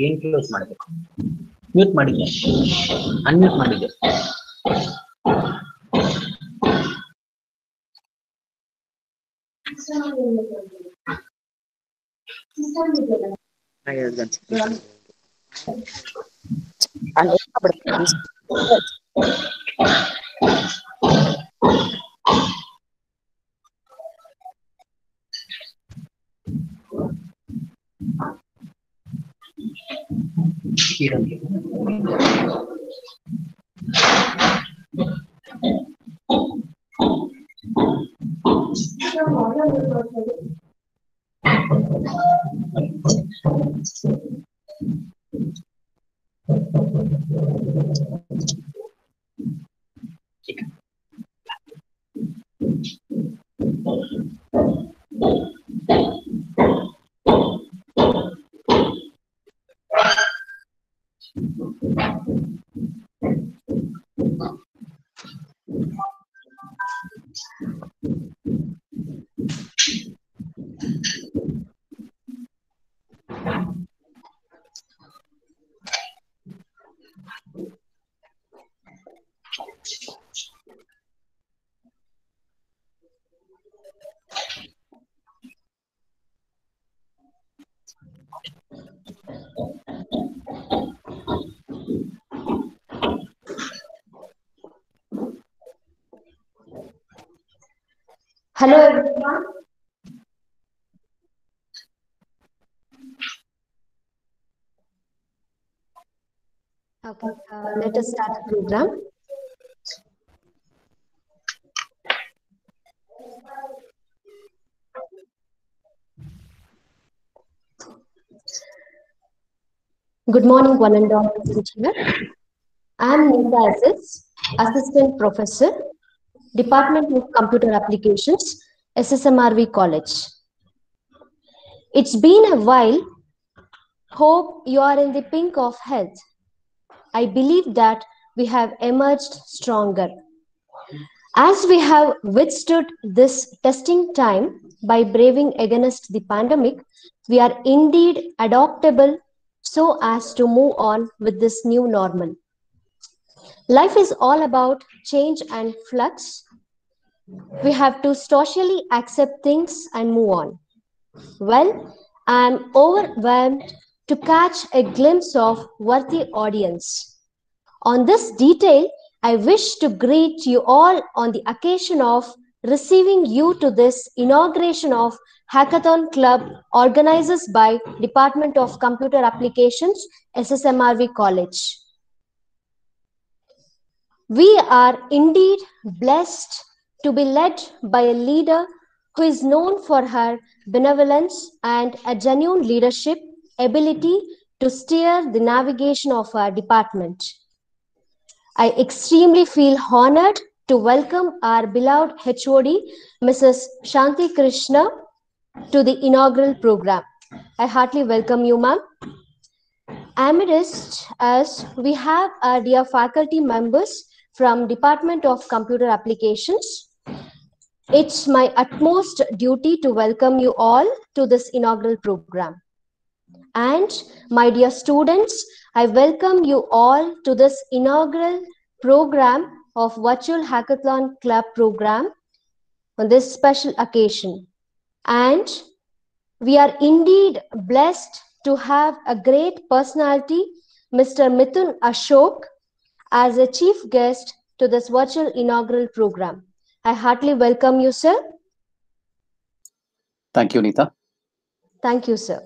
ಏನ್ ಕ್ಲೋಸ್ ಮಾಡಬೇಕು? ಮ್ಯೂಟ್ ಮಾಡಿದ್ದೆ, ಅನ್ಮ್ಯೂಟ್ ಮಾಡಿದ್ದೆ. Hello everyone. Okay, let us start the program. Good morning, one and all. I am Nita Assis, Assistant Professor, Department of Computer Applications, SSMRV College. It's been a while. Hope you are in the pink of health. I believe that we have emerged stronger. As we have withstood this testing time by braving against the pandemic, we are indeed adaptable so as to move on with this new normal. Life is all about change and flux. We have to socially accept things and move on. Well, I am overwhelmed to catch a glimpse of worthy audience. On this detail, I wish to greet you all on the occasion of receiving you to this inauguration of Hackathon Club organized by Department of Computer Applications, SSMRV College. We are indeed blessed to be led by a leader who is known for her benevolence and a genuine leadership ability to steer the navigation of our department. I extremely feel honored to welcome our beloved HOD, Mrs. Shanti Krishna, to the inaugural program. I heartily welcome you, ma'am. Amidst us, we have our dear faculty members from Department of Computer Applications. It's my utmost duty to welcome you all to this inaugural program. And my dear students, I welcome you all to this inaugural program of Virtual Hackathon Club program on this special occasion. And we are indeed blessed to have a great personality, Mr. Mithun Ashok, as a chief guest to this virtual inaugural program. I heartily welcome you, sir. Thank you, Nita. Thank you, sir.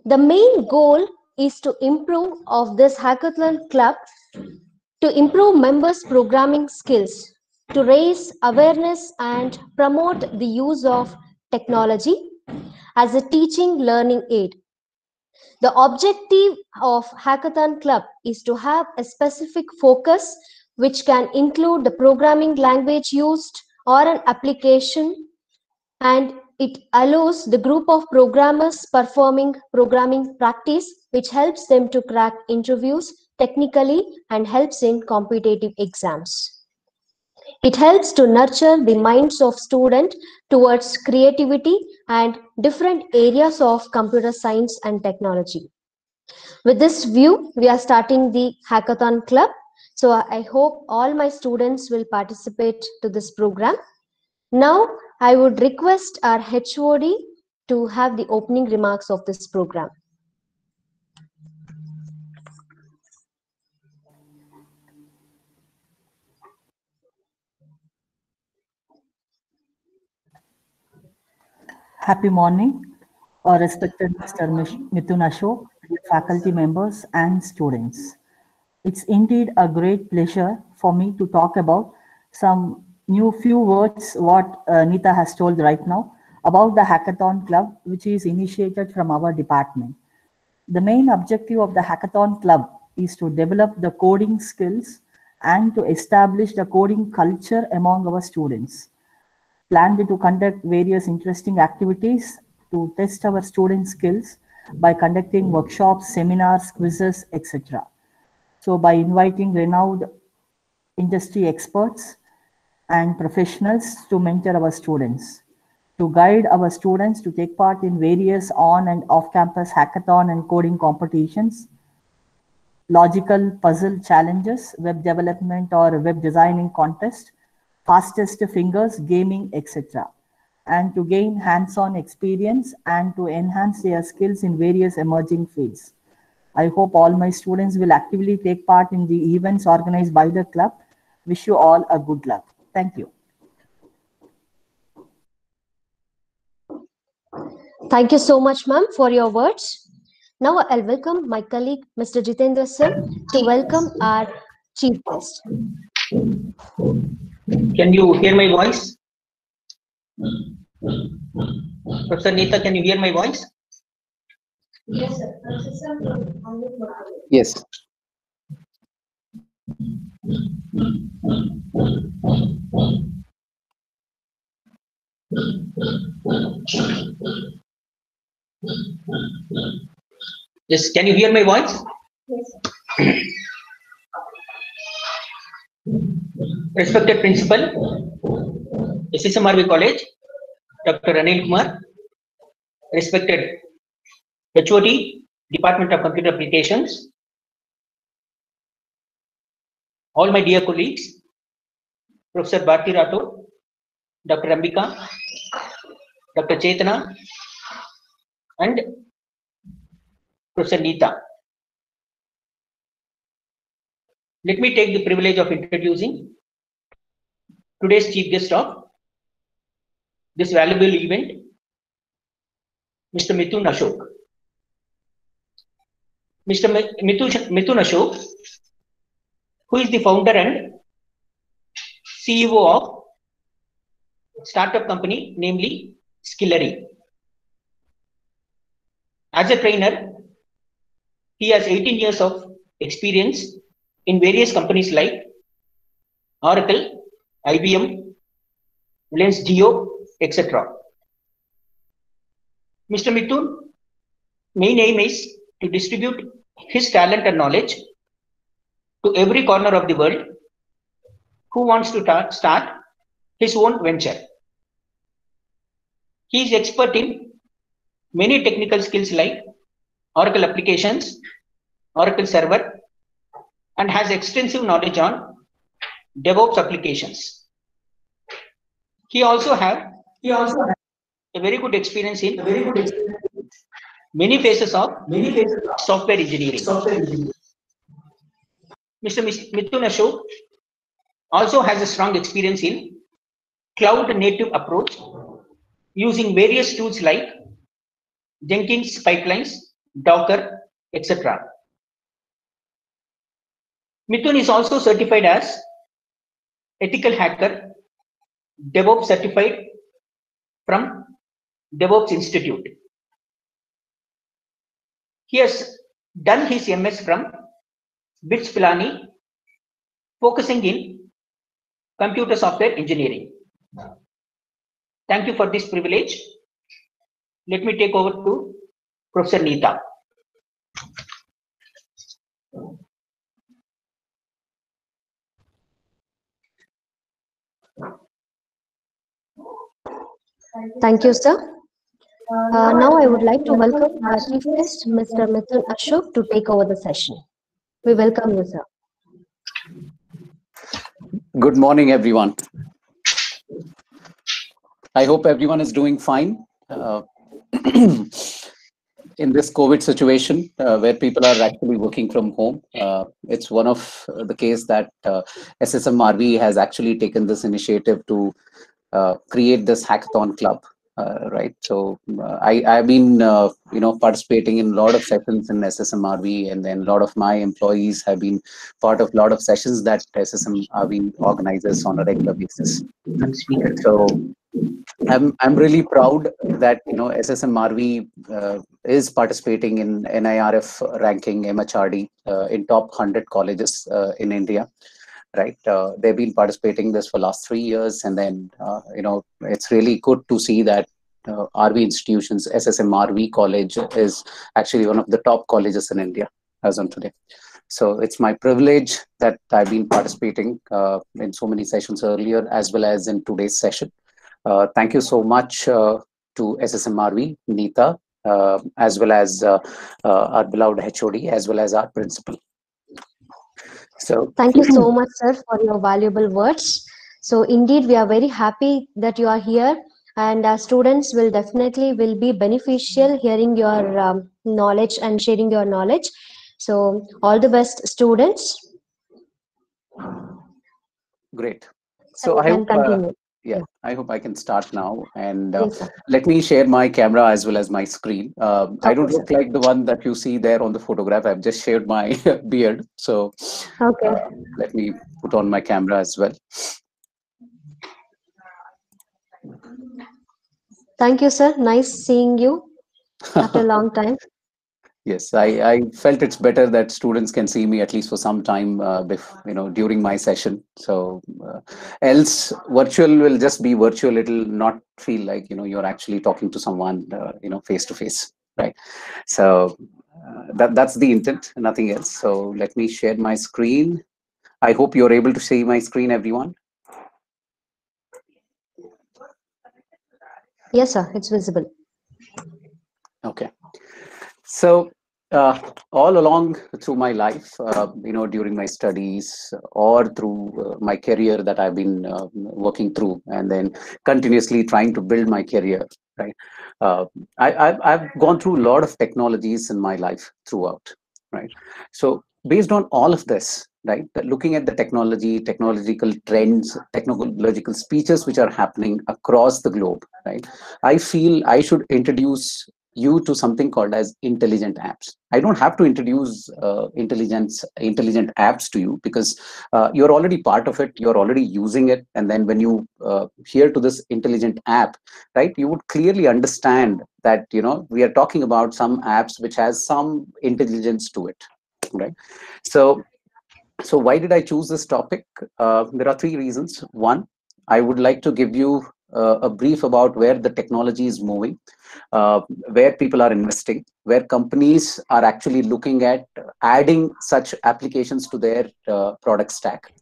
The main goal is to improve of this Hackathon Club, to improve members' programming skills, to raise awareness and promote the use of technology as a teaching learning aid. The objective of Hackathon Club is to have a specific focus which can include the programming language used or an application, and it allows the group of programmers performing programming practice which helps them to crack interviews technically and helps in competitive exams. It helps to nurture the minds of students towards creativity and different areas of computer science and technology. With this view, we are starting the Hackathon Club. So I hope all my students will participate to this program. Now, I would request our HOD to have the opening remarks of this program. Happy morning, respected Mr. Mithun Ashok, faculty members and students. It's indeed a great pleasure for me to talk about some few words what Nita has told right now about the Hackathon Club, which is initiated from our department. The main objective of the Hackathon Club is to develop the coding skills and to establish the coding culture among our students. Planned to conduct various interesting activities to test our student skills by conducting workshops, seminars, quizzes, etc. So by inviting renowned industry experts and professionals to mentor our students, to guide our students to take part in various on and off-campus hackathon and coding competitions, logical puzzle challenges, web development or web designing contest, fastest fingers, gaming, etc. And to gain hands-on experience and to enhance their skills in various emerging fields. I hope all my students will actively take part in the events organized by the club. Wish you all a good luck. Thank you. Thank you so much, ma'am, for your words. Now I'll welcome my colleague, Mr. Jitendra sir, to welcome our chief guest. Can you hear my voice? Professor Nita, can you hear my voice? Yes, sir. Yes. Yes, can you hear my voice? Yes. Respected Principal, SSMRV College, Dr. Anil Kumar, respected HOD, Department of Computer Applications, all my dear colleagues, Professor Bharti Rato, Dr. Ambika, Dr. Chetana, and Professor Nita. Let me take the privilege of introducing today's chief guest of this valuable event, Mr. Mithun Ashok. Mr. Mithun Ashok, who is the founder and CEO of startup company, namely Skillery. As a trainer, he has 18 years of experience in various companies like Oracle, IBM, Reliance Jio, etc. Mr. Mithun, main aim is to distribute his talent and knowledge to every corner of the world who wants to start his own venture. He is expert in many technical skills like Oracle applications, Oracle server, and has extensive knowledge on DevOps applications. He also has a very good experience in many phases of software engineering. Mr. Mithun Ashok also has a strong experience in cloud native approach using various tools like Jenkins pipelines, Docker, etc. Mithun is also certified as ethical hacker, DevOps certified from DevOps Institute. He has done his MS from BITS Pilani, focusing in computer software engineering. Thank you for this privilege. Let me take over to Professor Nita. Thank you, sir. Now I would like to welcome our chief guest, Mr. Mithun Ashok, to take over the session. We welcome you, sir. Good morning, everyone. I hope everyone is doing fine in this COVID situation where people are actually working from home. It's one of the case that SSMRV has actually taken this initiative to create this hackathon club. Right. So I've been, participating in a lot of sessions in SSMRV, and then a lot of my employees have been part of a lot of sessions that SSMRV organizes on a regular basis. So I'm really proud that SSMRV is participating in NIRF ranking MHRD in top 100 colleges in India. Right, they've been participating this for last 3 years, and then it's really good to see that RV institutions, SSMRV College is actually one of the top colleges in India as on today. So it's my privilege that I've been participating in so many sessions earlier as well as in today's session. Thank you so much to SSMRV, Neeta, as well as our beloved HOD, as well as our principal. So thank you so much, sir, for your valuable words. So indeed, we are very happy that you are here, and our students will definitely be beneficial hearing your knowledge and sharing your knowledge. So all the best, students. Great. So I hope, I hope I can start now, and yes, let me share my camera as well as my screen. I don't look like the one that you see there on the photograph. I've just shared my beard. So let me put on my camera as well. Thank you, sir. Nice seeing you after a long time. Yes, I felt it's better that students can see me at least for some time, during my session. So else virtual will just be virtual. It'll not feel like, you're actually talking to someone, face to face, right? So that's the intent, nothing else. So let me share my screen. I hope you're able to see my screen, everyone. Yes, sir, it's visible. Okay. So all along through my life, during my studies or through my career that I've been working through, and then continuously trying to build my career, right? I've gone through a lot of technologies in my life throughout, right? So based on all of this, right, looking at the technological trends, technological speeches which are happening across the globe, right, I feel I should introduce you to something called as intelligent apps. I don't have to introduce intelligent apps to you, because you're already part of it, you're already using it, and then when you hear to this intelligent app, right, you would clearly understand that we are talking about some apps which has some intelligence to it, right? So why did I choose this topic? There are 3 reasons. One, I would like to give you a brief about where the technology is moving, where people are investing, where companies are actually looking at adding such applications to their product stack.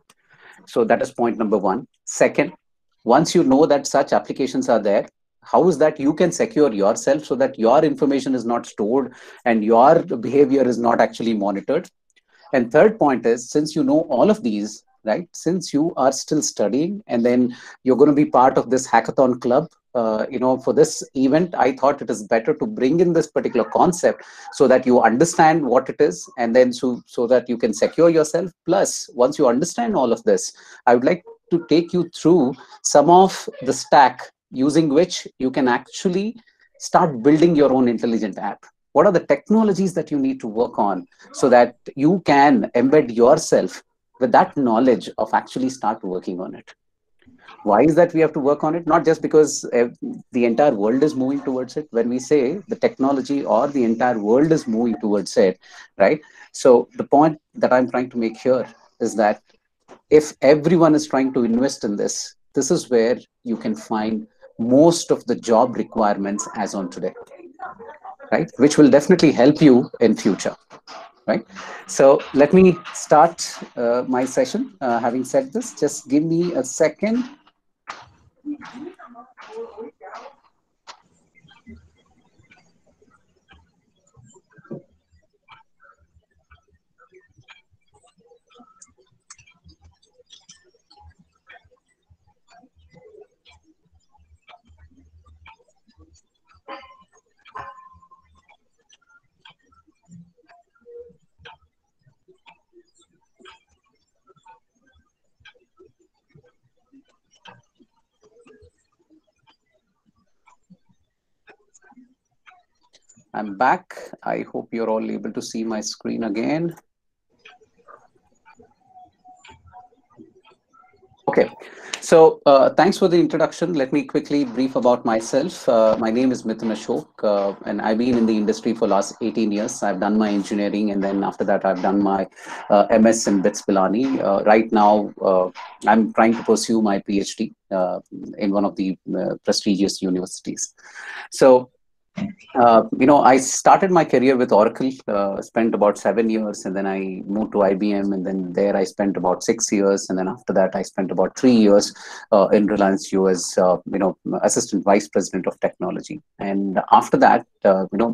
So that is point number 1. Second, once you know that such applications are there, how is that you can secure yourself so that your information is not stored and your behavior is not actually monitored. And third point is, since you know all of these, right, since you are still studying and then you're going to be part of this hackathon club, for this event, I thought it is better to bring in this particular concept so that you understand what it is, and then so that you can secure yourself. Plus, once you understand all of this, I would like to take you through some of the stack using which you can actually start building your own intelligent app. What are the technologies that you need to work on so that you can embed yourself with that knowledge of actually start working on it? Why is that we have to work on it? Not just because the entire world is moving towards it. When we say the technology or the entire world is moving towards it, right? So the point that I'm trying to make here is that if everyone is trying to invest in this, this is where you can find most of the job requirements as on today, right? Which will definitely help you in future, right? So let me start my session. Having said this, just give me a second I'm back. I hope you're all able to see my screen again. Okay, so thanks for the introduction. Let me quickly brief about myself. My name is Mithun Ashok, and I've been in the industry for last 18 years. I've done my engineering, and then after that, I've done my MS in BITS Pilani. Right now, I'm trying to pursue my PhD in one of the prestigious universities. So, I started my career with Oracle, spent about 7 years, and then I moved to IBM, and then there I spent about 6 years, and then after that I spent about 3 years in Reliance US, assistant vice president of technology. And after that,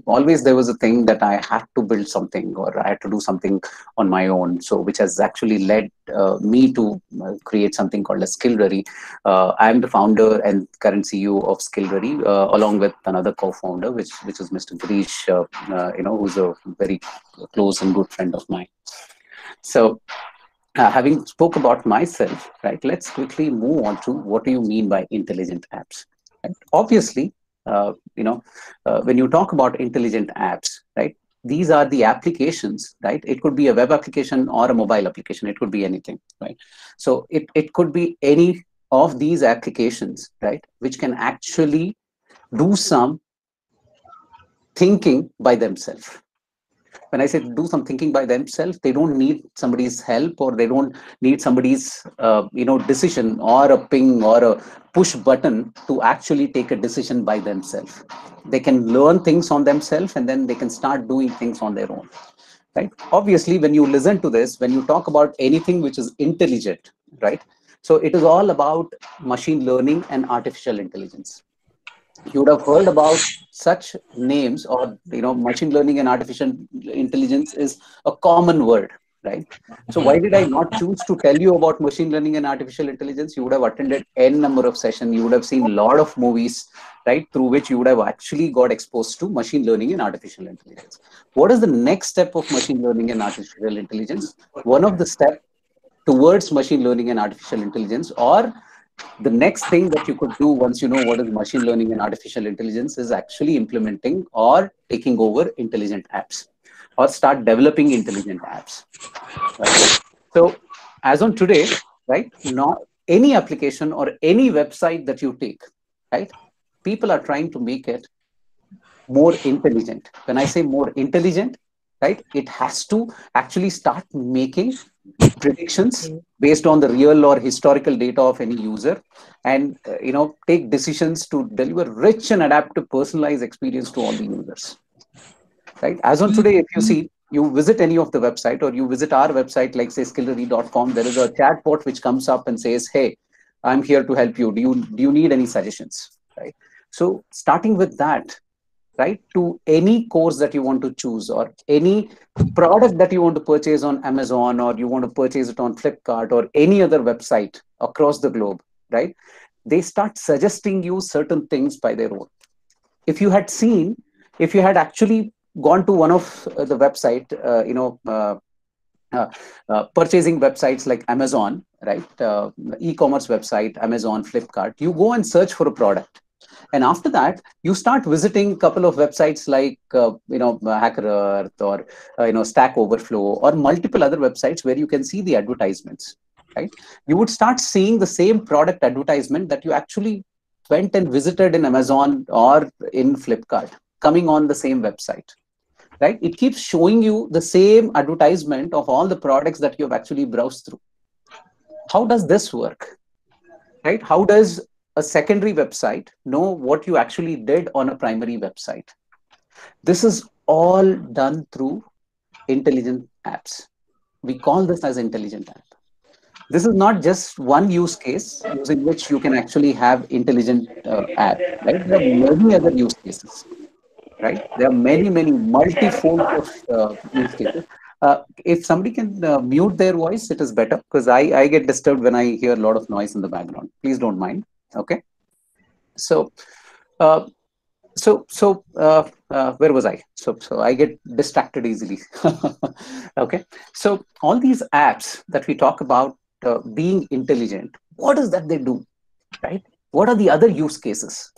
always there was a thing that I had to build something, or I had to do something on my own. So, which has actually led me to create something called a Skillrary. I am the founder and current CEO of Skillrary, along with another co-founder, which is Mr. Girish, who's a very close and good friend of mine. So, having spoke about myself, right? Let's quickly move on to what do you mean by intelligent apps? Right? Obviously, when you talk about intelligent apps, right? These are the applications, right? It could be a web application or a mobile application. It could be anything, right? So it could be any of these applications, right? Which can actually do some thinking by themselves. When I say do some thinking by themselves, they don't need somebody's help, or they don't need somebody's decision or a ping or a push button to actually take a decision by themselves. They can learn things on themselves, and then they can start doing things on their own. Right? Obviously, when you listen to this, when you talk about anything which is intelligent, right? So it is all about machine learning and artificial intelligence. You would have heard about such names, or machine learning and artificial intelligence is a common word, right? So why did I not choose to tell you about machine learning and artificial intelligence? You would have attended n number of sessions, you would have seen a lot of movies, right, through which you would have actually got exposed to machine learning and artificial intelligence. What is the next step of machine learning and artificial intelligence? One of the steps towards machine learning and artificial intelligence, or the next thing that you could do once you know what is machine learning and artificial intelligence, is actually implementing or taking over intelligent apps, or start developing intelligent apps. Right? So as on today, right, not any application or any website that you take, right, people are trying to make it more intelligent. When I say more intelligent, right, it has to actually start making predictions based on the real or historical data of any user, and take decisions to deliver rich and adaptive personalized experience to all the users. Right? As on today, if you see, you visit any of the website, or you visit our website, like say skillrary.com, there is a chatbot which comes up and says, hey, I'm here to help you. Do you need any suggestions? Right? So starting with that, right, to any course that you want to choose, or any product that you want to purchase on Amazon, or you want to purchase it on Flipkart or any other website across the globe, right, they start suggesting you certain things by their own. If you had actually gone to one of the website, purchasing websites like Amazon, right, e-commerce website, Amazon, Flipkart, you go and search for a product. And after that, you start visiting a couple of websites like, Hacker Earth, or, Stack Overflow, or multiple other websites where you can see the advertisements, right? You would start seeing the same product advertisement that you actually went and visited in Amazon or in Flipkart, coming on the same website, right? It keeps showing you the same advertisement of all the products that you have actually browsed through. How does this work, right? How does a secondary website know what you actually did on a primary website? This is all done through intelligent apps. We call this as intelligent app. This is not just one use case using which you can actually have intelligent app, right? There are many other use cases, right? There are many multifold of use cases. If somebody can mute their voice, it is better, because I get disturbed when I hear a lot of noise in the background. Please don't mind. Okay. So, where was I? So I get distracted easily. Okay. So all these apps that we talk about being intelligent, what is that they do, right? What are the other use cases,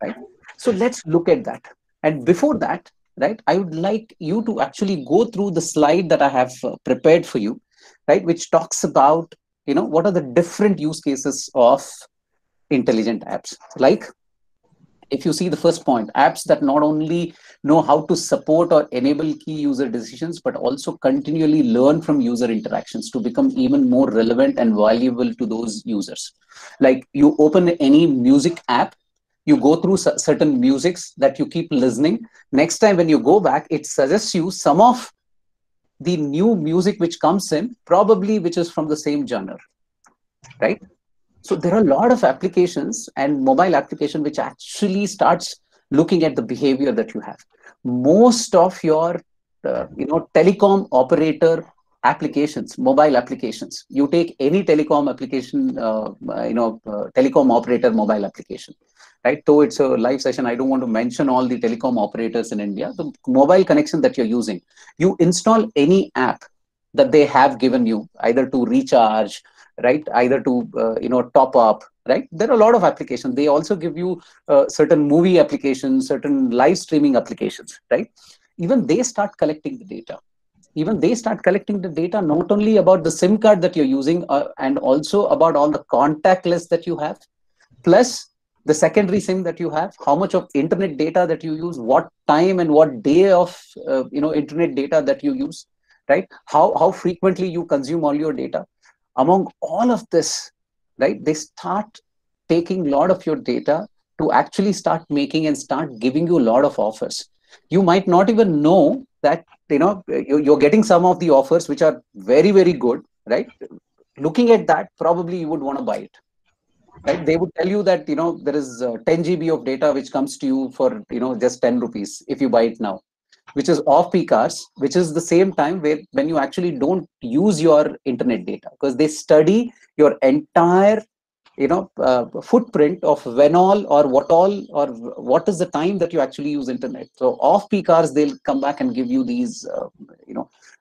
right? So let's look at that. And before that, right, I would like you to actually go through the slide that I have prepared for you, right, which talks about, what are the different use cases of intelligent apps. Like, if you see the first point, apps that not only know how to support or enable key user decisions, but also continually learn from user interactions to become even more relevant and valuable to those users. Like, you open any music app, you go through certain musics that you keep listening. Next time when you go back, it suggests you some of the new music which comes in, probably which is from the same genre, right? So there are a lot of applications and mobile application which actually starts looking at the behavior that you have. Most of your, telecom operator applications, mobile applications, you take any telecom application, telecom operator mobile application, right? Though it's a live session, I don't want to mention all the telecom operators in India. The mobile connection that you're using, you install any app that they have given you, either to recharge, right, either to top up, right? There are a lot of applications. They also give you certain movie applications, certain live streaming applications, right? Even they start collecting the data. Even they start collecting the data, not only about the SIM card that you're using, and also about all the contact list that you have, plus the secondary SIM that you have, how much of internet data that you use, what time and what day of internet data that you use, right? How frequently you consume all your data. Among all of this, right, they start taking a lot of your data to actually start making and start giving you a lot of offers. You might not even know that you're getting some of the offers which are very, very good, right? Looking at that, probably you would want to buy it, right? They would tell you that there is 10 GB of data which comes to you for just 10 rupees if you buy it now, which is off peak hours, which is the same time where when you actually don't use your internet data, because they study your entire footprint of when all or what is the time that you actually use internet. So off peak hours, they'll come back and give you these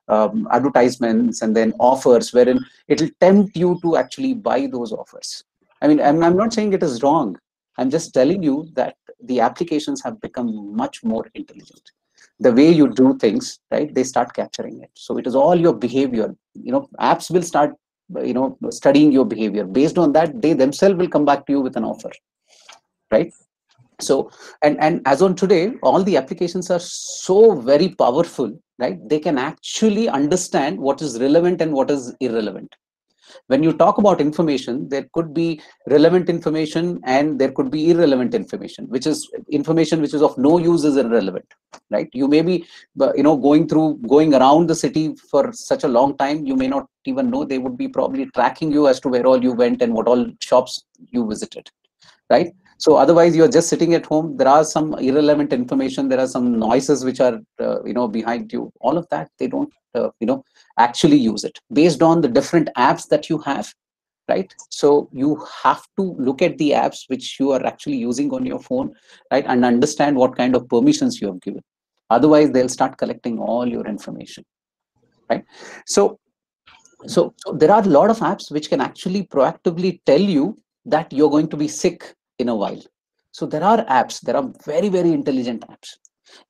advertisements and then offers wherein it'll tempt you to actually buy those offers. I mean, I'm not saying it is wrong. I'm just telling you that the applications have become much more intelligent. The way you do things, right, they start capturing it. So it is all your behavior. Apps will start studying your behavior. Based on that, they themselves will come back to you with an offer, right? So and as on today, all the applications are so very powerful, right? They can actually understand what is relevant and what is irrelevant. When you talk about information, there could be relevant information and there could be irrelevant information, which is of no use is irrelevant, right? You may be going around the city for such a long time, you may not even know. They would be probably tracking you as to where all you went and what all shops you visited, right? So otherwise you're just sitting at home, there are some irrelevant information, there are some noises which are behind you. All of that, they don't actually use it based on the different apps that you have, right? So you have to look at the apps which you are actually using on your phone, right, and understand what kind of permissions you have given. Otherwise they'll start collecting all your information, right? So there are a lot of apps which can actually proactively tell you that you're going to be sick in a while. So there are apps, there are very, very intelligent apps.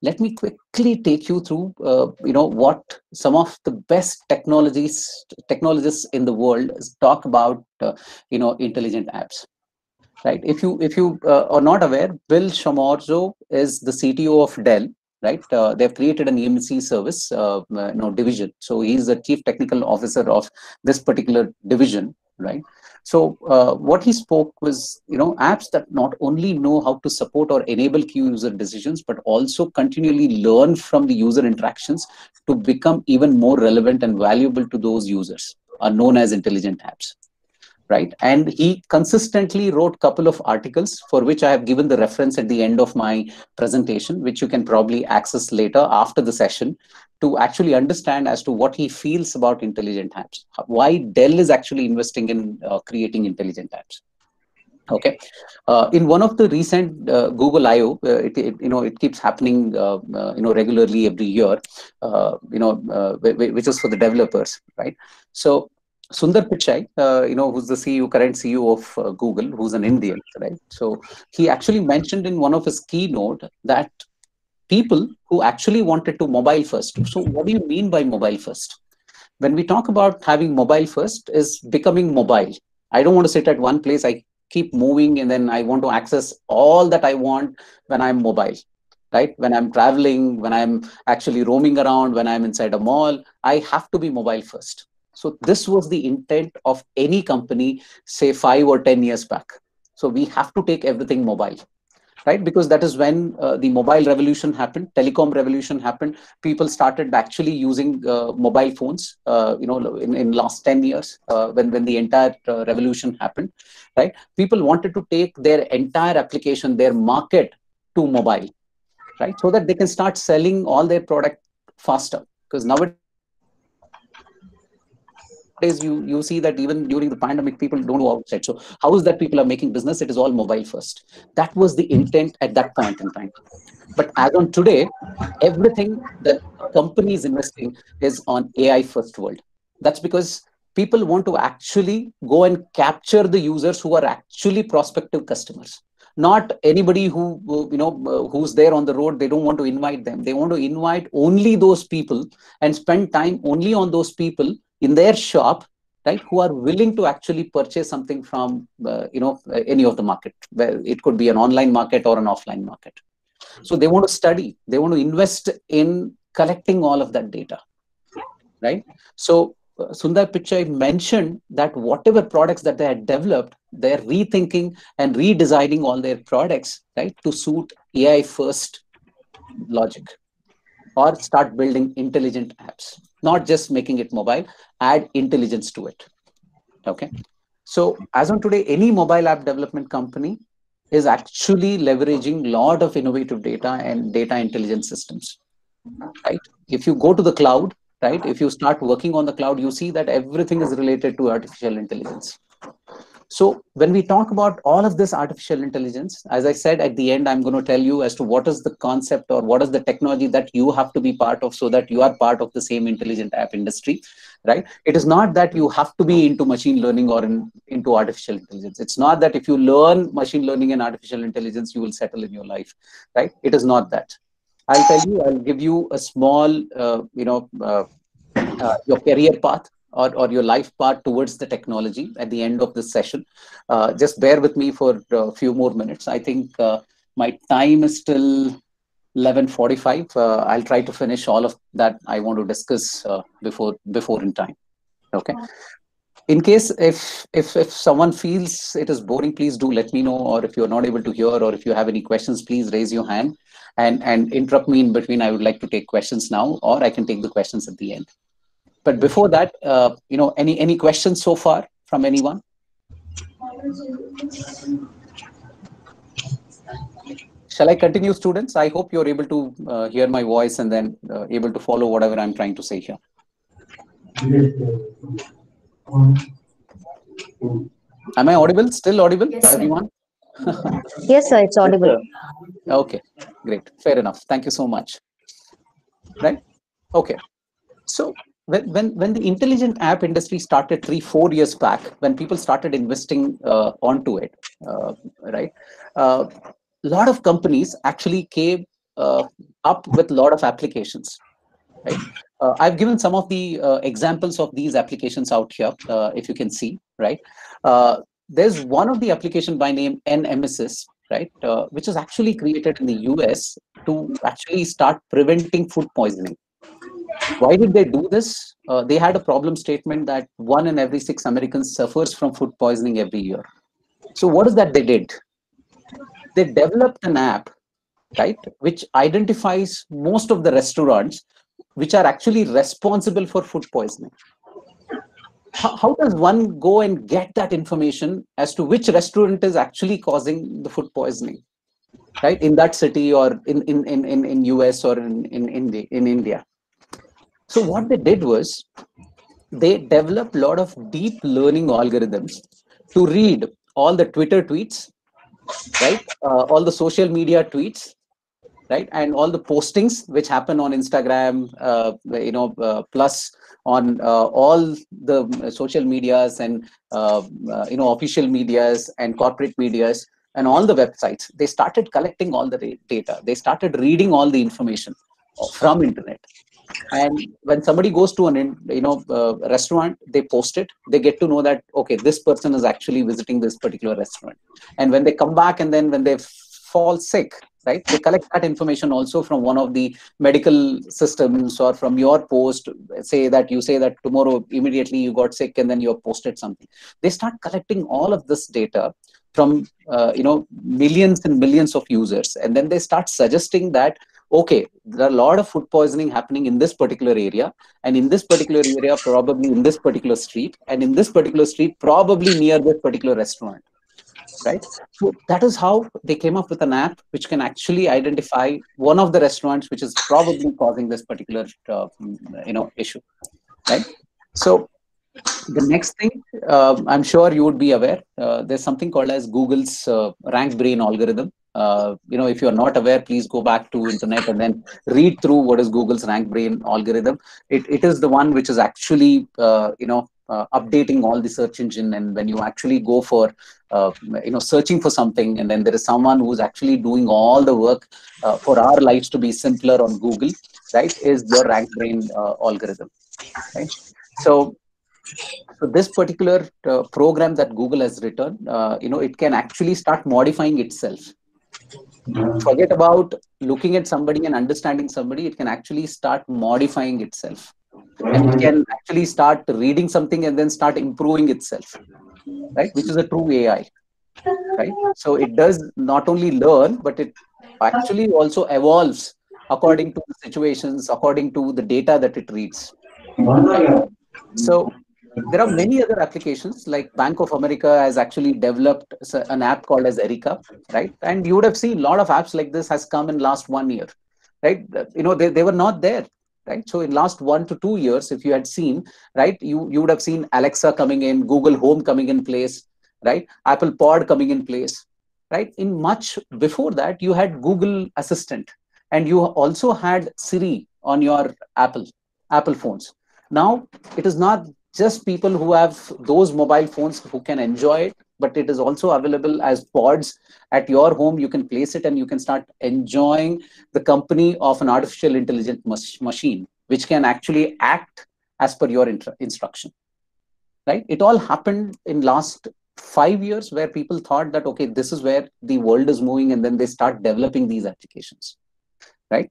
Let me quickly take you through, what some of the best technologists in the world talk about, intelligent apps, right? If you are not aware, Bill Chamorro is the CTO of Dell, right? They've created an EMC service, division. So he's the chief technical officer of this particular division, right? So what he spoke was, apps that not only know how to support or enable key user decisions, but also continually learn from the user interactions to become even more relevant and valuable to those users are known as intelligent apps. Right. And he consistently wrote a couple of articles for which I have given the reference at the end of my presentation, which you can probably access later after the session to actually understand as to what he feels about intelligent apps, why Dell is actually investing in creating intelligent apps. Okay. In one of the recent Google I/O, it keeps happening, regularly every year, which is for the developers, right? So Sundar Pichai, who's the current CEO of Google, who's an Indian, right? So he actually mentioned in one of his keynote that people who actually wanted to mobile first. So what do you mean by mobile first? When we talk about having mobile first is becoming mobile. I don't want to sit at one place. I keep moving and then I want to access all that I want when I'm mobile, right? When I'm traveling, when I'm actually roaming around, when I'm inside a mall, I have to be mobile first. So this was the intent of any company, say 5 or 10 years back. So we have to take everything mobile, right? Because that is when the mobile revolution happened, telecom revolution happened. People started actually using mobile phones, in last 10 years, when the entire revolution happened, right? People wanted to take their entire application, their market to mobile, right? So that they can start selling all their product faster. Because nowadays you see that even during the pandemic, people don't go outside. So how is that people are making business? It is all mobile first. That was the intent at that point in time. But as on today, everything that a company is investing is on AI first world. That's because people want to actually go and capture the users who are actually prospective customers. Not anybody who's there on the road. They don't want to invite them. They want to invite only those people and spend time only on those people in their shop, right, who are willing to actually purchase something from any of the market. Well, it could be an online market or an offline market. So they want to study, they want to invest in collecting all of that data, right? So Sundar Pichai mentioned that whatever products that they had developed, they're rethinking and redesigning all their products, right, to suit AI first logic, or start building intelligent apps, not just making it mobile, add intelligence to it. Okay. So as on today, any mobile app development company is actually leveraging a lot of innovative data and data intelligence systems, right? If you go to the cloud, right, if you start working on the cloud, you see that everything is related to artificial intelligence. So when we talk about all of this artificial intelligence, as I said, at the end, I'm going to tell you as to what is the concept or what is the technology that you have to be part of so that you are part of the same intelligent app industry, right? It is not that you have to be into machine learning or into artificial intelligence. It's not that if you learn machine learning and artificial intelligence, you will settle in your life, right? It is not that. I'll tell you, I'll give you a small, your career path or your life path towards the technology at the end of this session. Just bear with me for a few more minutes. I think my time is still 11:45. I'll try to finish all of that I want to discuss before in time. Okay. In case if someone feels it is boring, please do let me know. Or if you're not able to hear, or if you have any questions, please raise your hand and interrupt me in between. I would like to take questions now, or I can take the questions at the end. But before that, any questions so far from anyone? Shall I continue, students? I hope you're able to hear my voice and then able to follow whatever I'm trying to say here. Am I audible? Still audible, yes, everyone? Yes, sir, it's audible. Okay, great. Fair enough. Thank you so much. Right? Okay. So when the intelligent app industry started 3-4 years back, when people started investing onto it, right? A lot of companies actually came up with a lot of applications, right? I've given some of the examples of these applications out here, if you can see, right? There's one of the application by name NMSS, right? Which is actually created in the US to actually start preventing food poisoning. Why did they do this? They had a problem statement that 1 in every 6 Americans suffers from food poisoning every year. So what is that they did? They developed an app, right, which identifies most of the restaurants which are actually responsible for food poisoning. How does one go and get that information as to which restaurant is actually causing the food poisoning, right, in that city or in US or in India? So what they did was they developed a lot of deep learning algorithms to read all the Twitter tweets, right, all the social media tweets, right, and all the postings which happen on Instagram, plus on all the social medias and official medias and corporate medias, and all the websites, they started collecting all the data. They started reading all the information from internet. And when somebody goes to an restaurant, they post it. They get to know that, okay, this person is actually visiting this particular restaurant. And when they come back, and then when they fall sick, right, they collect that information also from one of the medical systems, or from your post. Say that tomorrow immediately you got sick and then you have posted something. They start collecting all of this data from millions and millions of users, and then they start suggesting that, okay, there are a lot of food poisoning happening in this particular area, and in this particular area probably in this particular street, and in this particular street probably near this particular restaurant, right? So that is how they came up with an app which can actually identify one of the restaurants which is probably causing this particular issue, right? So the next thing, I'm sure you would be aware, there's something called as Google's rank brain algorithm. If you're not aware, please go back to internet and then read through what is Google's rank brain algorithm. It is the one which is actually updating all the search engine. And when you actually go for searching for something, and then there is someone who's actually doing all the work for our lives to be simpler on Google, right, is your rank brain algorithm, right? So this particular program that Google has written, it can actually start modifying itself. Forget about looking at somebody and understanding somebody. It can actually start modifying itself, and it can actually start reading something and then start improving itself, right? Which is a true AI, right? So it does not only learn, but it actually also evolves according to the situations, according to the data that it reads, right? So there are many other applications, like Bank of America has actually developed an app called as Erica, right? And you would have seen a lot of apps like this has come in last 1 year, right? They were not there, right? So in last 1 to 2 years, if you had seen, right, you would have seen Alexa coming in, Google Home coming in place, right? Apple Pod coming in place, right? In much before that, you had Google Assistant, and you also had Siri on your Apple phones. Now, it is not just people who have those mobile phones who can enjoy it, but it is also available as pods at your home. You can place it and you can start enjoying the company of an artificial intelligent machine, which can actually act as per your instruction, right? It all happened in last 5 years, where people thought that, okay, this is where the world is moving, and then they start developing these applications, right?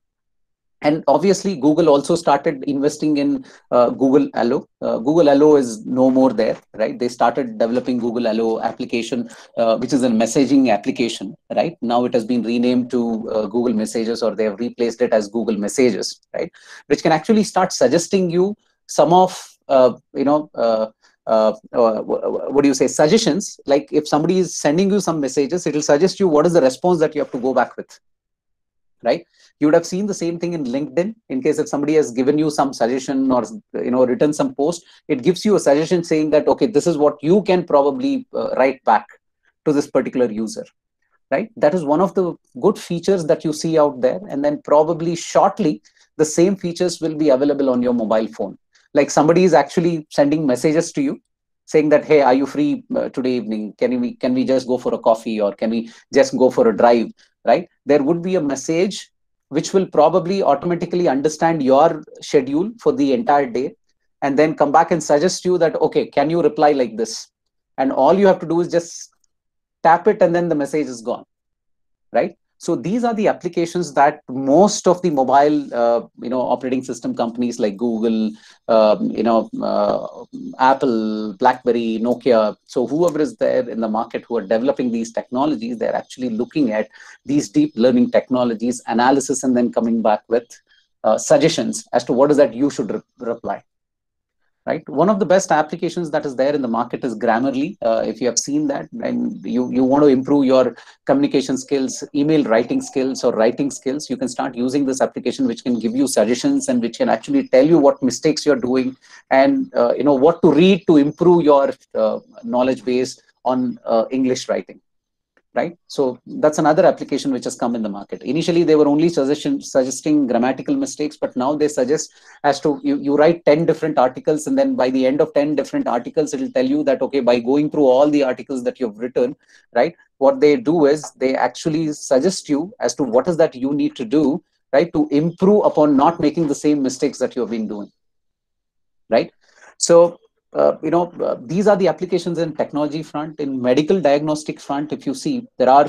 And obviously, Google also started investing in Google Allo. Google Allo is no more there, right? They started developing Google Allo application, which is a messaging application, right? Now it has been renamed to Google Messages, or they have replaced it as Google Messages, right? Which can actually start suggesting you some of, what do you say, suggestions. Like if somebody is sending you some messages, it will suggest you what is the response that you have to go back with, right? You would have seen the same thing in LinkedIn. In case if somebody has given you some suggestion, or written some post, it gives you a suggestion saying that, okay, this is what you can probably write back to this particular user, right? That is one of the good features that you see out there. And then probably shortly, the same features will be available on your mobile phone. Like somebody is actually sending messages to you saying that, hey, are you free today evening? Can we just go for a coffee, or can we just go for a drive, right? There would be a message which will probably automatically understand your schedule for the entire day, and then come back and suggest you that, okay, can you reply like this? And all you have to do is just tap it, and then the message is gone, right? So these are the applications that most of the mobile, operating system companies like Google, Apple, BlackBerry, Nokia. So whoever is there in the market who are developing these technologies, they're actually looking at these deep learning technologies, analysis, and then coming back with suggestions as to what is that you should reply. Right. One of the best applications that is there in the market is Grammarly. If you have seen that, and you want to improve your communication skills, email writing skills, or writing skills, you can start using this application, which can give you suggestions and which can actually tell you what mistakes you're doing, and what to read to improve your knowledge base on English writing. Right. So that's another application which has come in the market. Initially, they were only suggesting grammatical mistakes, but now they suggest as to you write 10 different articles, and then by the end of 10 different articles, it will tell you that, okay, by going through all the articles that you've written, right, what they do is they actually suggest you as to what is that you need to do, right, to improve upon not making the same mistakes that you have been doing, right? So these are the applications in technology front. In medical diagnostic front, if you see, there are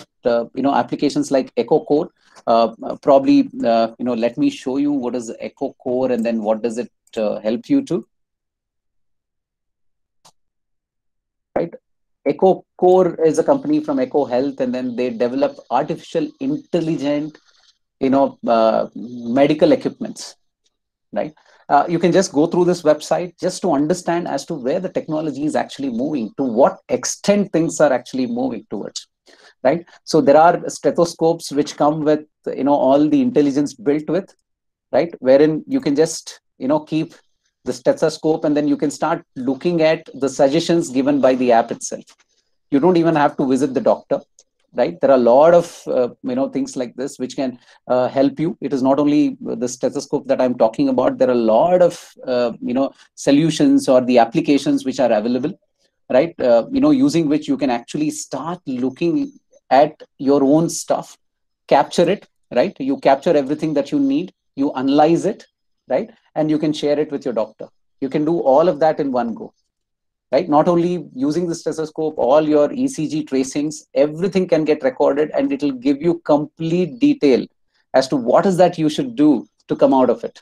applications like Echo Core. Probably let me show you what is Echo Core and then what does it help you to, right? Echo Core is a company from Echo Health, and then they develop artificial intelligent medical equipments, right? You can just go through this website just to understand as to where the technology is actually moving, to what extent things are actually moving towards, right? So there are stethoscopes which come with all the intelligence built with, right, wherein you can just keep the stethoscope and then you can start looking at the suggestions given by the app itself. You don't even have to visit the doctor, right? There are a lot of things like this which can help you. It is not only the stethoscope that I'm talking about. There are a lot of solutions or the applications which are available, right? Using which you can actually start looking at your own stuff, capture it, right? You capture everything that you need, you analyze it, right? And you can share it with your doctor. You can do all of that in one go, right? Not only using the stethoscope, all your ECG tracings, everything can get recorded and it will give you complete detail as to what is that you should do to come out of it,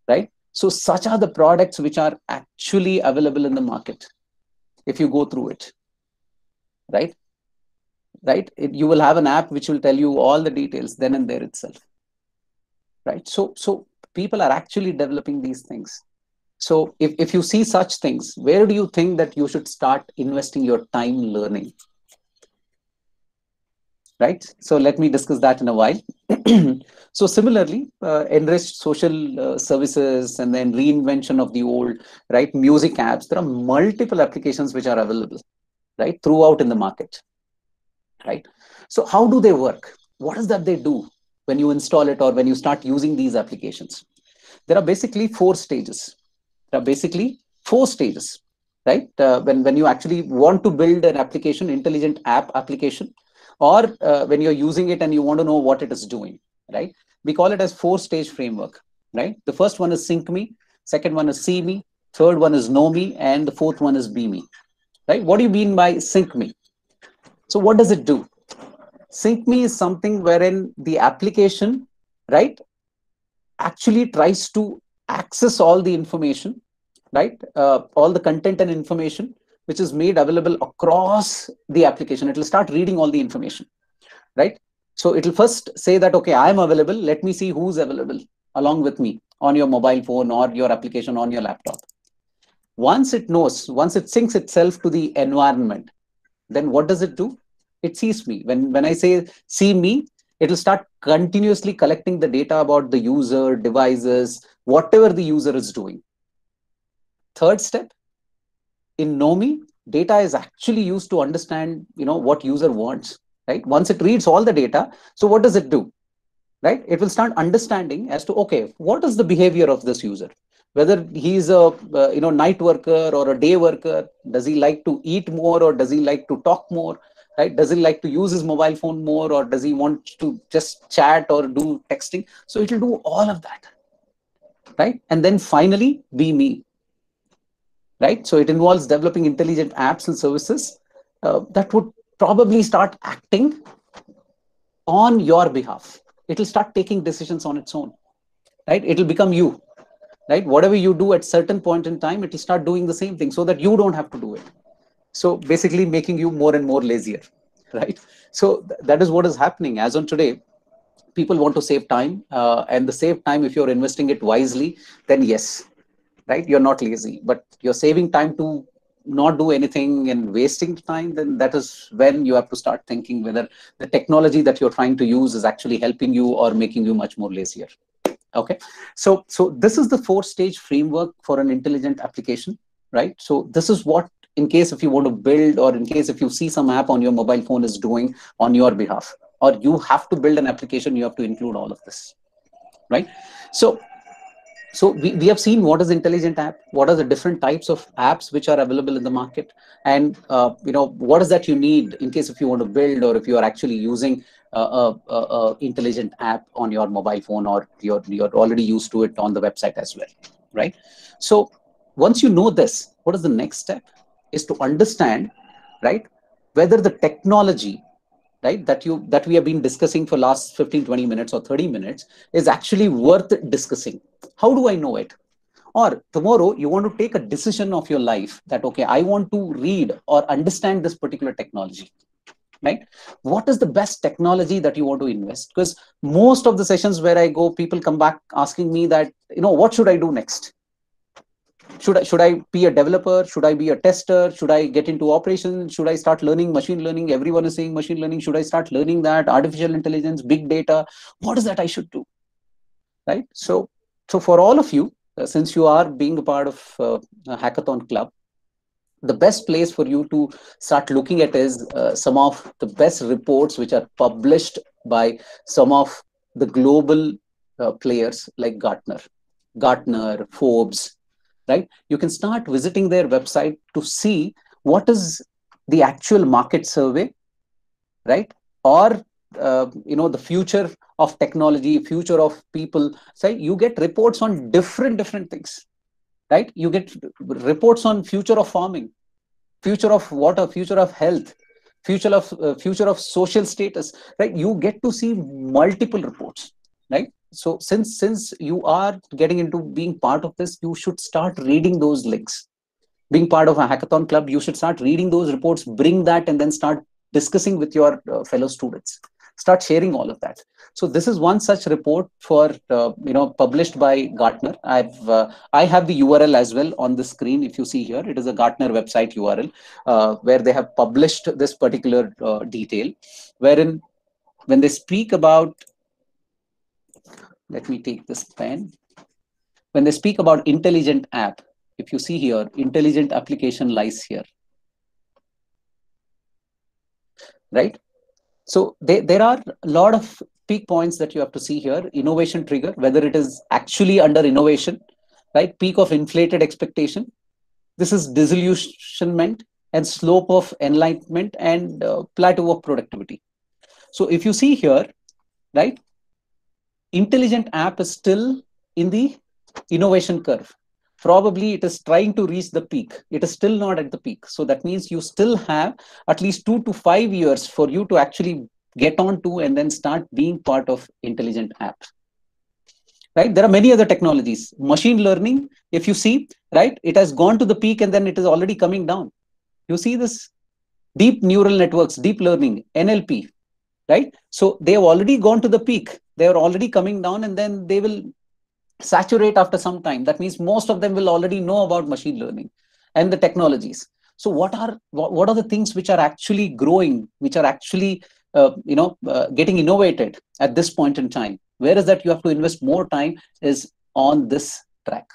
right? So such are the products which are actually available in the market. If you go through it, right? You will have an app which will tell you all the details then and there itself, right? So people are actually developing these things. So if you see such things, where do you think that you should start investing your time learning? Right? So let me discuss that in a while. So similarly, enriched social services and then reinvention of the old, right? Music apps, there are multiple applications which are available, right? Throughout in the market, right? So how do they work? What is that they do when you install it or when you start using these applications? There are basically 4 stages. Right? When you actually want to build an application, intelligent app application, or when you're using it and you want to know what it is doing, right? We call it as 4-stage framework, right? The first one is sync me, second one is see me, third one is know me, and the fourth one is be me, right? What do you mean by sync me? So what does it do? Sync me is something wherein the application, right, actually tries to access all the information, right? All the content and information which is made available across the application. It will start reading all the information, right? So it will first say that, okay, I am available. Let me see who's available along with me on your mobile phone or your application on your laptop. Once it knows, once it syncs itself to the environment, then what does it do? It sees me. When I say see me, it will start continuously collecting the data about the user, devices, whatever the user is doing. Third step, in know me, data is actually used to understand what user wants, right? Once it reads all the data, so what does it do? Right? It will start understanding as to, okay, what is the behavior of this user? Whether he's a night worker or a day worker, does he like to eat more or does he like to talk more? Right? Does he like to use his mobile phone more or does he want to just chat or do texting? So it will do all of that, right? And then finally, be me, right? So it involves developing intelligent apps and services that would probably start acting on your behalf. It will start taking decisions on its own, right? It will become you, right? Whatever you do at certain point in time, it will start doing the same thing so that you don't have to do it. So basically making you more and more lazier, right? So that is what is happening as on today. People want to save time and the save time, if you're investing it wisely, then yes, right? You're not lazy, but you're saving time to not do anything and wasting time, then that is when you have to start thinking whether the technology that you're trying to use is actually helping you or making you much more lazier. Okay, so this is the 4-stage framework for an intelligent application, right? So this is what, in case if you want to build or in case if you see some app on your mobile phone is doing on your behalf, or you have to build an application, you have to include all of this, right? So So we have seen what is intelligent app, what are the different types of apps which are available in the market, and what is that you need in case if you want to build, or if you are actually using intelligent app on your mobile phone, or you're already used to it on the website as well, right? So once you know this, what is the next step is to understand, right, whether the technology, right, that we have been discussing for last 15-20 minutes or 30 minutes is actually worth discussing. How do I know it? Or tomorrow you want to take a decision of your life that, okay, I want to read or understand this particular technology, right? What is the best technology that you want to invest? Because most of the sessions where I go, people come back asking me that, what should I do next? Should I be a developer? Should I be a tester? Should I get into operations? Should I start learning machine learning? Everyone is saying machine learning. Should I start learning that? Artificial intelligence, big data? What is that I should do? Right? So for all of you, since you are being a part of a hackathon club, the best place for you to start looking at is some of the best reports which are published by some of the global players like Gartner, Forbes, right? You can start visiting their website to see what is the actual market survey, right? Or the future of technology, future of people. Say you get reports on different things, right? You get reports on future of farming, future of water, future of health, future of social status, right? You get to see multiple reports, right? So since you are getting into being part of this, you should start reading those links. Being part of a hackathon club, you should start reading those reports, bring that, and then start discussing with your fellow students. Start sharing all of that. So this is one such report for published by Gartner. I have the URL as well on the screen. If you see here, it is a Gartner website URL where they have published this particular detail, wherein when they speak about, let me take this pen. When they speak about intelligent app, if you see here, intelligent application lies here, right? So there are a lot of peak points that you have to see here. Innovation trigger, whether it is actually under innovation, right? Peak of inflated expectation. This is disillusionment and slope of enlightenment and plateau of productivity. So if you see here, right, intelligent app is still in the innovation curve. Probably it is trying to reach the peak. It is still not at the peak. So that means you still have at least 2 to 5 years for you to actually get on to and then start being part of intelligent apps. Right? There are many other technologies. Machine learning, if you see, right, it has gone to the peak and then it is already coming down. You see this deep neural networks, deep learning, NLP, right? So they have already gone to the peak. They are already coming down and then they will saturate after some time. That means most of them will already know about machine learning and the technologies. So what are the things which are actually growing, which are actually getting innovated at this point in time? Where is that you have to invest more time is on this track.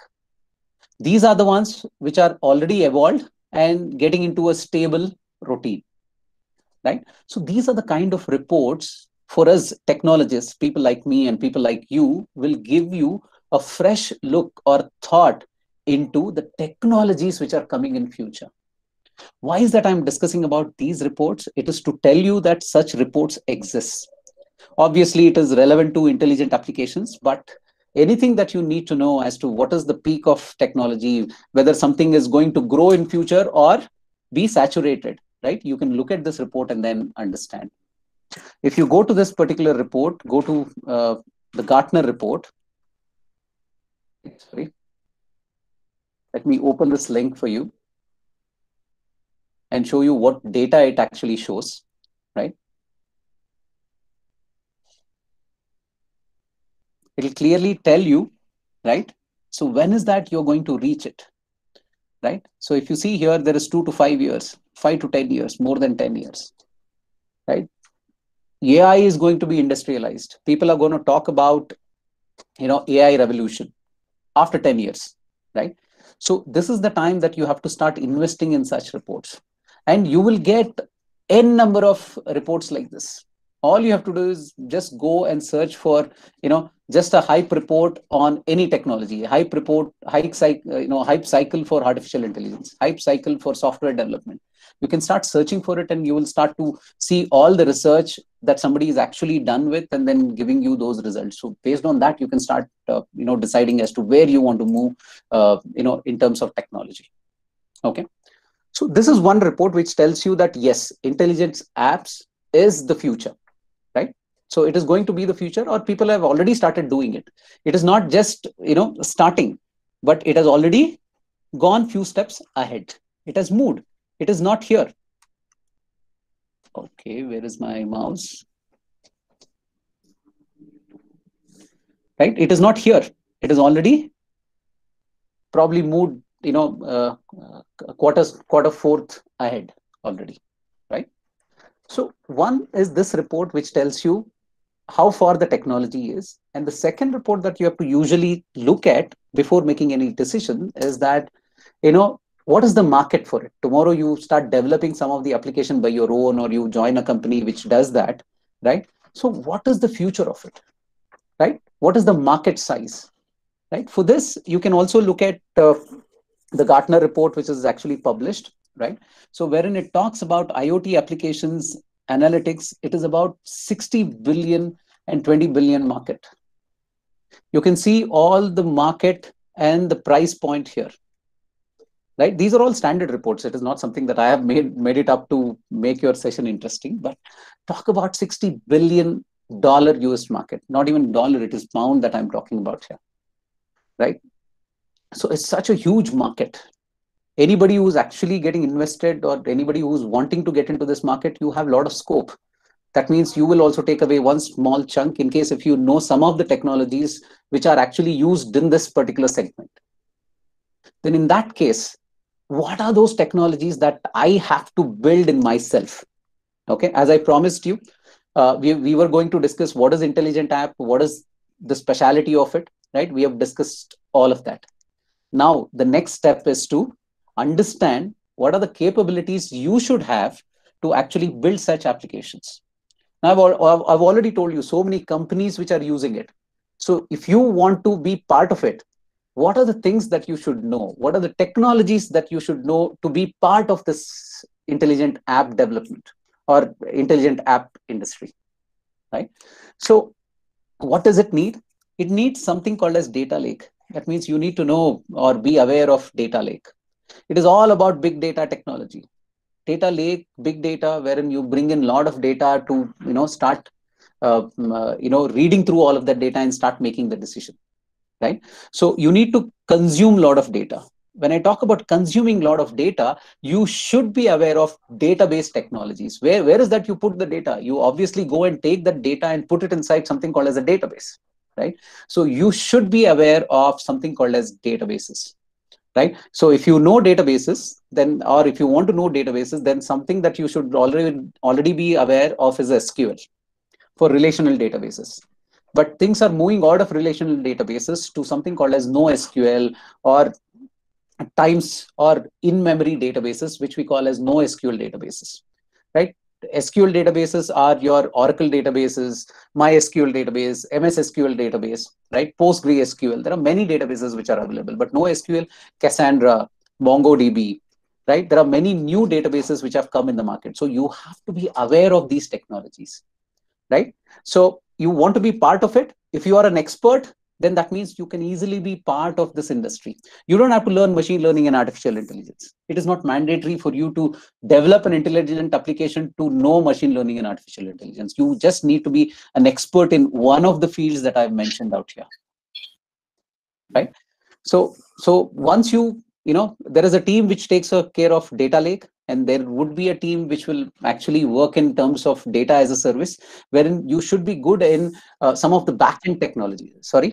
These are the ones which are already evolved and getting into a stable routine, right? So these are the kind of reports for us technologists, people like me and people like you, will give you a fresh look or thought into the technologies which are coming in future. Why is that I'm discussing about these reports? It is to tell you that such reports exist. Obviously, it is relevant to intelligent applications, but anything that you need to know as to what is the peak of technology, whether something is going to grow in future or be saturated, right? You can look at this report and then understand. If you go to this particular report, go to the Gartner report. Sorry. Let me open this link for you and show you what data it actually shows, right? It'll clearly tell you, right? So when is that you're going to reach it, right? So if you see here, there is 2 to 5 years, 5 to 10 years, more than 10 years, right? AI is going to be industrialized. People are going to talk about, AI revolution after 10 years, right? So this is the time that you have to start investing in such reports. And you will get n number of reports like this All you have to do is just go and search for, just a hype report on any technology, hype report, hype cycle for artificial intelligence, hype cycle for software development. You can start searching for it, and you will start to see all the research that somebody is actually done with, and then giving you those results. So based on that, you can start, deciding as to where you want to move, in terms of technology. Okay. So this is one report which tells you that yes, intelligence apps is the future, right? So it is going to be the future, or people have already started doing it. It is not just, starting, but it has already gone few steps ahead. It has moved. It is not here. Okay, where is my mouse? Right? It is not here. It is already probably moved, quarter fourth ahead already, right? So one is this report which tells you how far the technology is. And the second report that you have to usually look at before making any decision is that, what is the market for it? Tomorrow you start developing some of the application by your own, or you join a company which does that, right? So what is the future of it, right? What is the market size, right? For this, you can also look at the Gartner report, which is actually published, right? So wherein it talks about IoT applications analytics, it is about 60 billion and 20 billion market. You can see all the market and the price point here, right? These are all standard reports. It is not something that I have made it up to make your session interesting, but talk about $60 billion US market, not even dollar, it is pound that I'm talking about here, right? So it's such a huge market. Anybody who's actually getting invested, or anybody who's wanting to get into this market, you have a lot of scope. That means you will also take away one small chunk in case if you know some of the technologies which are actually used in this particular segment. Then in that case, what are those technologies that I have to build in myself? Okay, as I promised you, we were going to discuss what is intelligent app, what is the speciality of it, right? We have discussed all of that. Now, the next step is to understand what are the capabilities you should have to actually build such applications. Now, I've already told you so many companies which are using it. So if you want to be part of it, what are the things that you should know? What are the technologies that you should know to be part of this intelligent app development or intelligent app industry, right? So what does it need? It needs something called as data lake. That means you need to know or be aware of data lake. It is all about big data technology. Data lake, big data, wherein you bring in a lot of data to, start, reading through all of that data and start making the decision, right? So you need to consume a lot of data. When I talk about consuming a lot of data, you should be aware of database technologies. Where is that you put the data? You obviously go and take that data and put it inside something called as a database, right? So you should be aware of something called as databases, right? So if you know databases, then, or if you want to know databases, then something that you should already be aware of is SQL for relational databases. But things are moving out of relational databases to something called as NoSQL, or at times, or in-memory databases, which we call as NoSQL databases, right? SQL databases are your Oracle databases, MySQL database, MS SQL database, right? PostgreSQL. There are many databases which are available, but NoSQL, Cassandra, MongoDB, right? There are many new databases which have come in the market. So you have to be aware of these technologies, right? So you want to be part of it. If you are an expert, then that means you can easily be part of this industry. You don't have to learn machine learning and artificial intelligence. It is not mandatory for you to develop an intelligent application to know machine learning and artificial intelligence. You just need to be an expert in one of the fields that I've mentioned out here, right? So once there is a team which takes care of data lake, and there would be a team which will actually work in terms of data as a service, wherein you should be good in some of the backend technology. Sorry,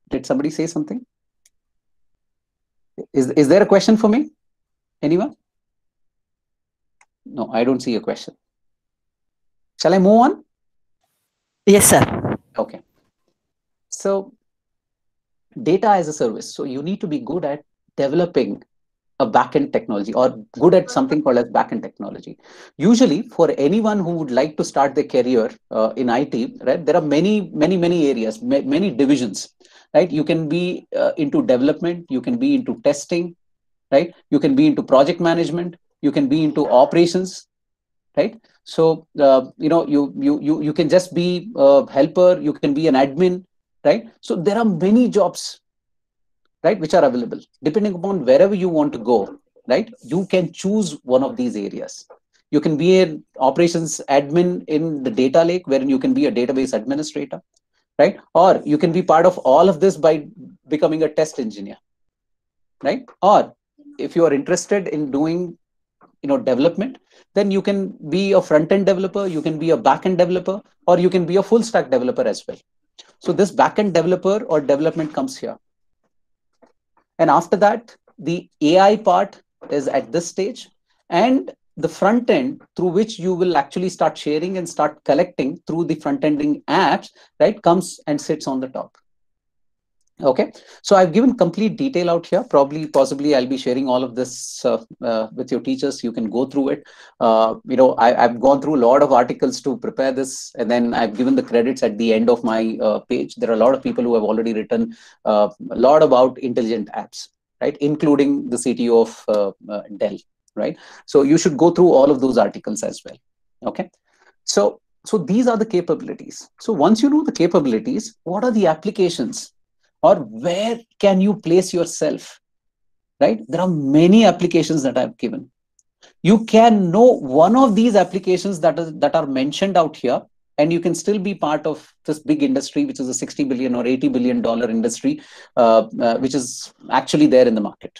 did somebody say something? Is there a question for me? Anyone? No, I don't see a question. Shall I move on? Yes, sir. Okay. So data as a service. So you need to be good at developing a backend technology or good at something called as backend technology. Usually, for anyone who would like to start their career in IT, right, there are many areas, many divisions, right? You can be into development, you can be into testing, right? You can be into project management, you can be into operations, right? So you can just be a helper, you can be an admin, right? So there are many jobs, right, which are available. Depending upon wherever you want to go, right, you can choose one of these areas. You can be an operations admin in the data lake, wherein you can be a database administrator, right? Or you can be part of all of this by becoming a test engineer, right? Or if you are interested in doing development, then you can be a front-end developer, you can be a back-end developer, or you can be a full stack developer as well. So this back-end developer or development comes here. And after that, the AI part is at this stage, and the front end through which you will actually start sharing and start collecting through the front-ending apps, right, comes and sits on the top. Okay, so I've given complete detail out here. Possibly I'll be sharing all of this with your teachers. You can go through it. I've gone through a lot of articles to prepare this, and then I've given the credits at the end of my page. There are a lot of people who have already written a lot about intelligent apps, right, including the CTO of Dell, right? So you should go through all of those articles as well. Okay, so these are the capabilities. So once you know the capabilities, what are the applications? Or where can you place yourself, right? There are many applications that I've given. You can know one of these applications that are mentioned out here, and you can still be part of this big industry, which is a $60 billion or $80 billion industry, which is actually there in the market.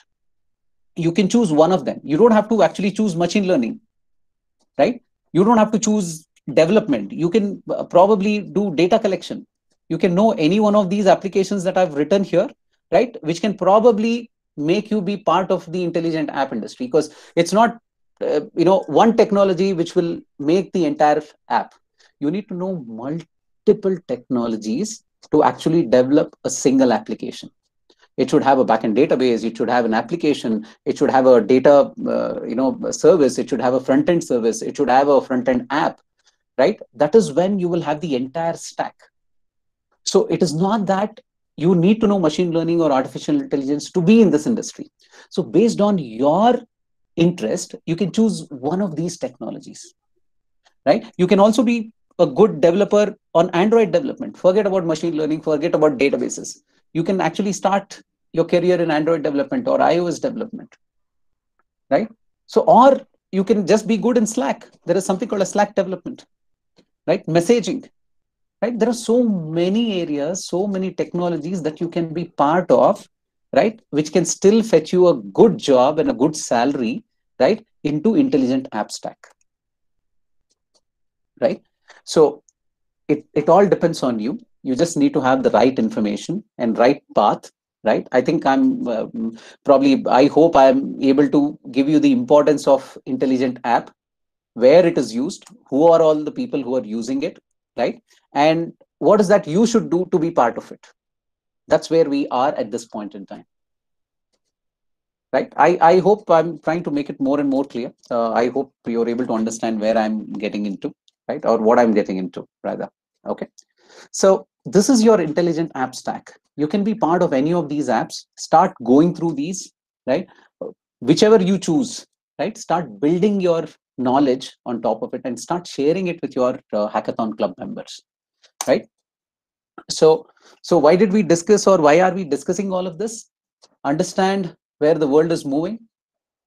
You can choose one of them. You don't have to actually choose machine learning, right? You don't have to choose development. You can probably do data collection. You can know any one of these applications that I've written here, right, which can probably make you be part of the intelligent app industry, because it's not one technology which will make the entire app. You need to know multiple technologies to actually develop a single application. It should have a backend database, it should have an application, it should have a data service, it should have a front-end service, it should have a front-end app, right? That is when you will have the entire stack. So it is not that you need to know machine learning or artificial intelligence to be in this industry. So based on your interest, you can choose one of these technologies, right? You can also be a good developer on Android development. Forget about machine learning, forget about databases. You can actually start your career in Android development or iOS development, right? So, or you can just be good in Slack. There is something called a Slack development, right? Messaging, right? There are so many areas, so many technologies that you can be part of, right? Which can still fetch you a good job and a good salary, right? Into intelligent app stack, right? So it all depends on you. You just need to have the right information and right path, right? I think I'm I hope I'm able to give you the importance of intelligent app, where it is used, who are all the people who are using it, right? And what is that you should do to be part of it. That's where we are at this point in time, right? I hope I'm trying to make it more and more clear. I hope you're able to understand where I'm getting into, right? Or what I'm getting into, rather. Okay. So this is your intelligent app stack. You can be part of any of these apps. Start going through these, right? Whichever you choose, right? Start building your knowledge on top of it and start sharing it with your hackathon club members, right? So why did we discuss, or why are we discussing all of this? Understand where the world is moving.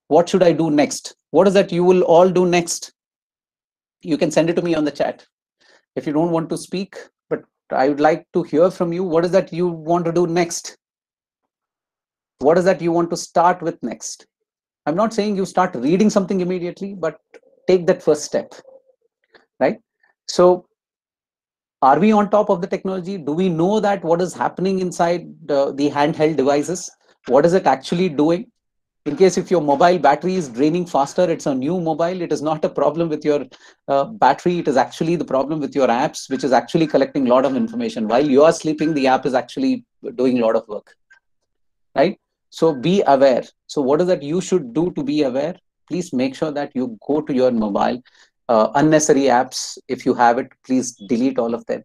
What should I do next? What is that you will all do next? You can send it to me on the chat. If you don't want to speak, but I would like to hear from you. What is that you want to do next? What is that you want to start with next? I'm not saying you start reading something immediately, but take that first step, right? So are we on top of the technology? Do we know that what is happening inside the handheld devices? What is it actually doing? In case if your mobile battery is draining faster, it's a new mobile. It is not a problem with your battery. It is actually the problem with your apps, which is actually collecting a lot of information. While you are sleeping, the app is actually doing a lot of work, right? So be aware. So what is that you should do to be aware? Please make sure that you go to your mobile. Unnecessary apps, if you have it, please delete all of them.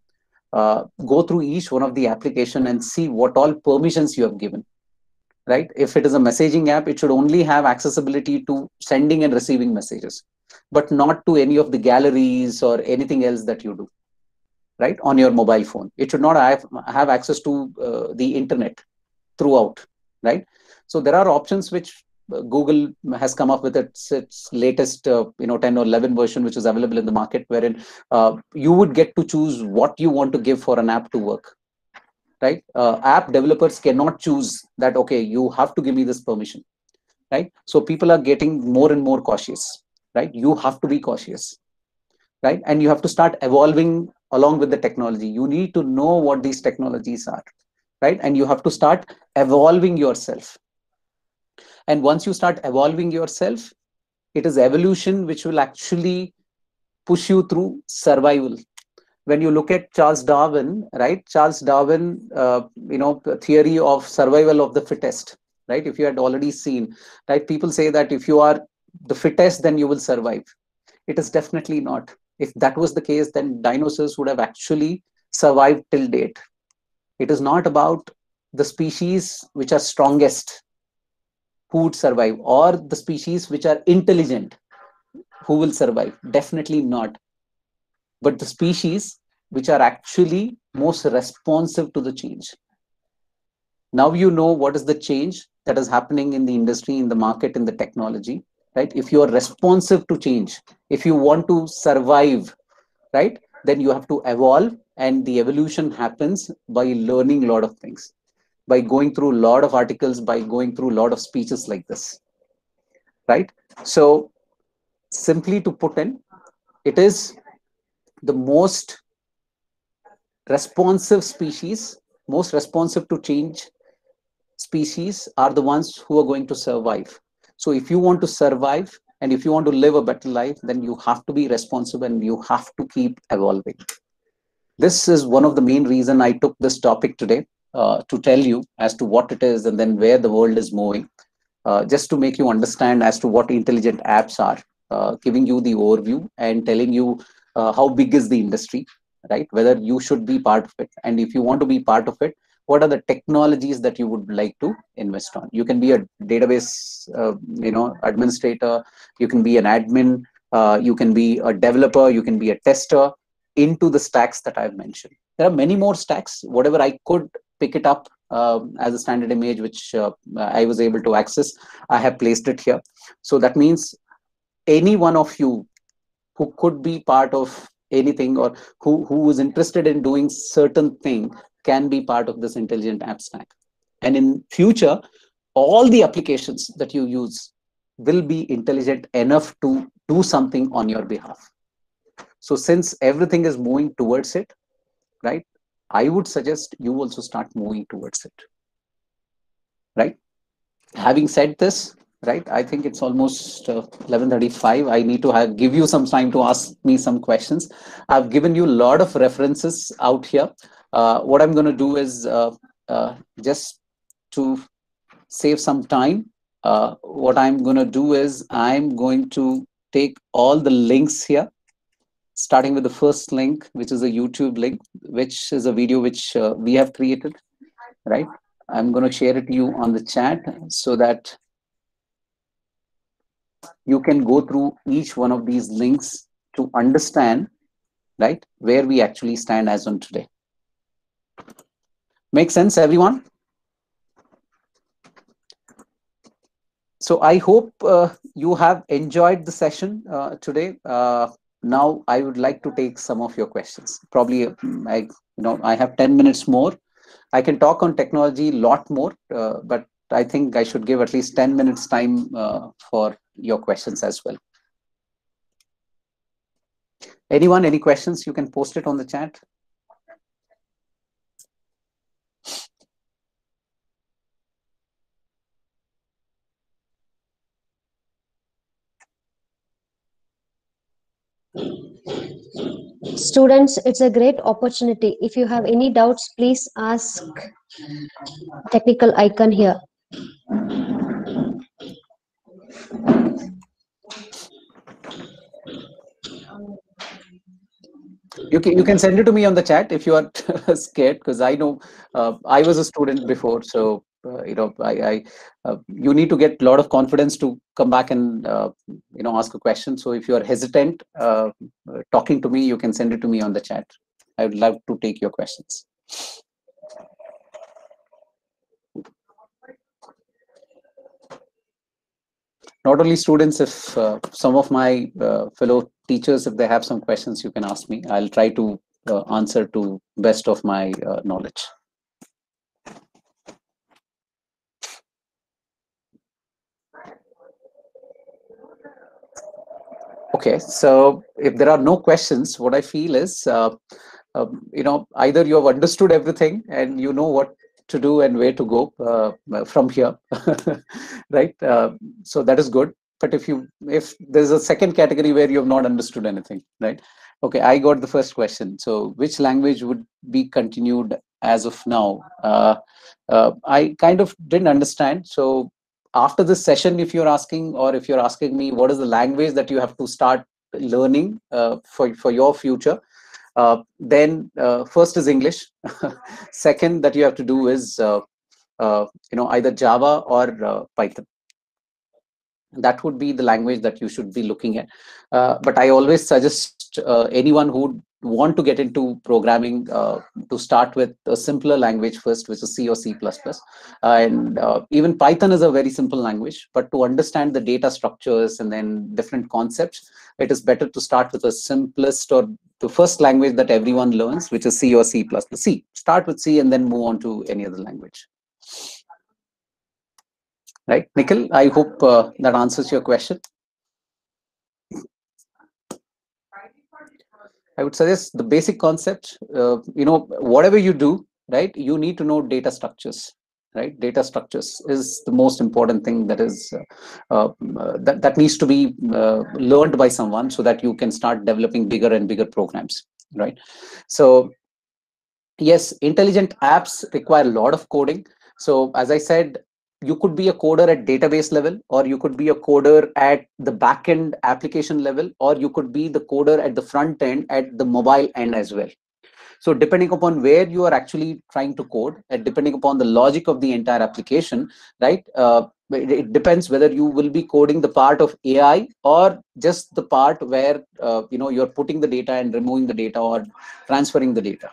Go through each one of the application and see what all permissions you have given. Right? If it is a messaging app, it should only have accessibility to sending and receiving messages, but not to any of the galleries or anything else that you do, right? On your mobile phone. It should not have access to the internet throughout, right? So there are options which Google has come up with its latest 10 or 11 version, which is available in the market, wherein you would get to choose what you want to give for an app to work, right? App developers cannot choose that, okay, you have to give me this permission, right? So people are getting more and more cautious, right? You have to be cautious, right? And you have to start evolving along with the technology. You need to know what these technologies are, right? And you have to start evolving yourself. And once you start evolving yourself, it is evolution which will actually push you through survival. When you look at Charles Darwin, right? Charles Darwin, theory of survival of the fittest, right? If you had already seen, right? People say that if you are the fittest, then you will survive. It is definitely not. If that was the case, then dinosaurs would have actually survived till date. It is not about the species which are strongest who would survive, or the species which are intelligent who will survive. Definitely not. But the species which are actually most responsive to the change. Now you know what is the change that is happening in the industry, in the market, in the technology, right? If you are responsive to change, if you want to survive, right, then you have to evolve, and the evolution happens by learning a lot of things, by going through a lot of articles, by going through a lot of speeches like this, right? So simply to put in, it is the most responsive species, most responsive to change species are the ones who are going to survive. So if you want to survive and if you want to live a better life, then you have to be responsible and you have to keep evolving. This is one of the main reasons I took this topic today, to tell you as to what it is and then where the world is moving, just to make you understand as to what intelligent apps are, giving you the overview and telling you how big is the industry, right? Whether you should be part of it, and if you want to be part of it, what are the technologies that you would like to invest on. You can be a database administrator, you can be an admin, you can be a developer, you can be a tester into the stacks that I've mentioned. There are many more stacks. Whatever I could pick it up as a standard image, which I was able to access, I have placed it here. So that means any one of you who could be part of anything, or who is interested in doing certain thing, can be part of this intelligent app stack. And in future, all the applications that you use will be intelligent enough to do something on your behalf. So since everything is moving towards it, right, I would suggest you also start moving towards it, right? Having said this, right, I think it's almost 11:35. I need to give you some time to ask me some questions. I've given you a lot of references out here. What I'm going to do is just to save some time, what I'm going to do is I'm going to take all the links here, starting with the first link, which is a YouTube link, which is a video which we have created, right? I'm going to share it to you on the chat so that you can go through each one of these links to understand, right, where we actually stand as on today. Make sense, everyone? So I hope you have enjoyed the session today. Now I would like to take some of your questions. Probably, I have 10 minutes more. I can talk on technology a lot more, but I think I should give at least 10 minutes time for your questions as well. Anyone, any questions? You can post it on the chat. Students, it's a great opportunity. If you have any doubts, please ask technical icon here. You can send it to me on the chat if you are scared, because I know I was a student before, so you need to get a lot of confidence to come back and ask a question. So if you are hesitant talking to me, you can send it to me on the chat. I would love to take your questions. Not only students, if some of my fellow teachers, if they have some questions, you can ask me. I'll try to answer to best of my knowledge. Okay, so if there are no questions, what I feel is, either you have understood everything and you know what to do and where to go from here, right? So that is good. But if there's a second category where you have not understood anything, right? Okay, I got the first question. So which language would be continued as of now? I kind of didn't understand. So after this session, if you're asking, or if you're asking me, what is the language that you have to start learning for your future? Then first is English. Second that you have to do is either Java or Python. That would be the language that you should be looking at. But I always suggest anyone who would want to get into programming to start with a simpler language first, which is C or C++. And even Python is a very simple language, but to understand the data structures and then different concepts, it is better to start with the simplest or the first language that everyone learns, which is C or C++. C. Start with C and then move on to any other language. Right, Nikhil, I hope that answers your question. I would suggest the basic concept, whatever you do, right, you need to know data structures, right? Data structures is the most important thing that is that needs to be learned by someone so that you can start developing bigger and bigger programs, right? So yes, intelligent apps require a lot of coding. So as I said, you could be a coder at database level, or you could be a coder at the backend application level, or you could be the coder at the front end, at the mobile end as well. So depending upon where you are actually trying to code, and depending upon the logic of the entire application, right? It depends whether you will be coding the part of AI or just the part where you're putting the data and removing the data or transferring the data,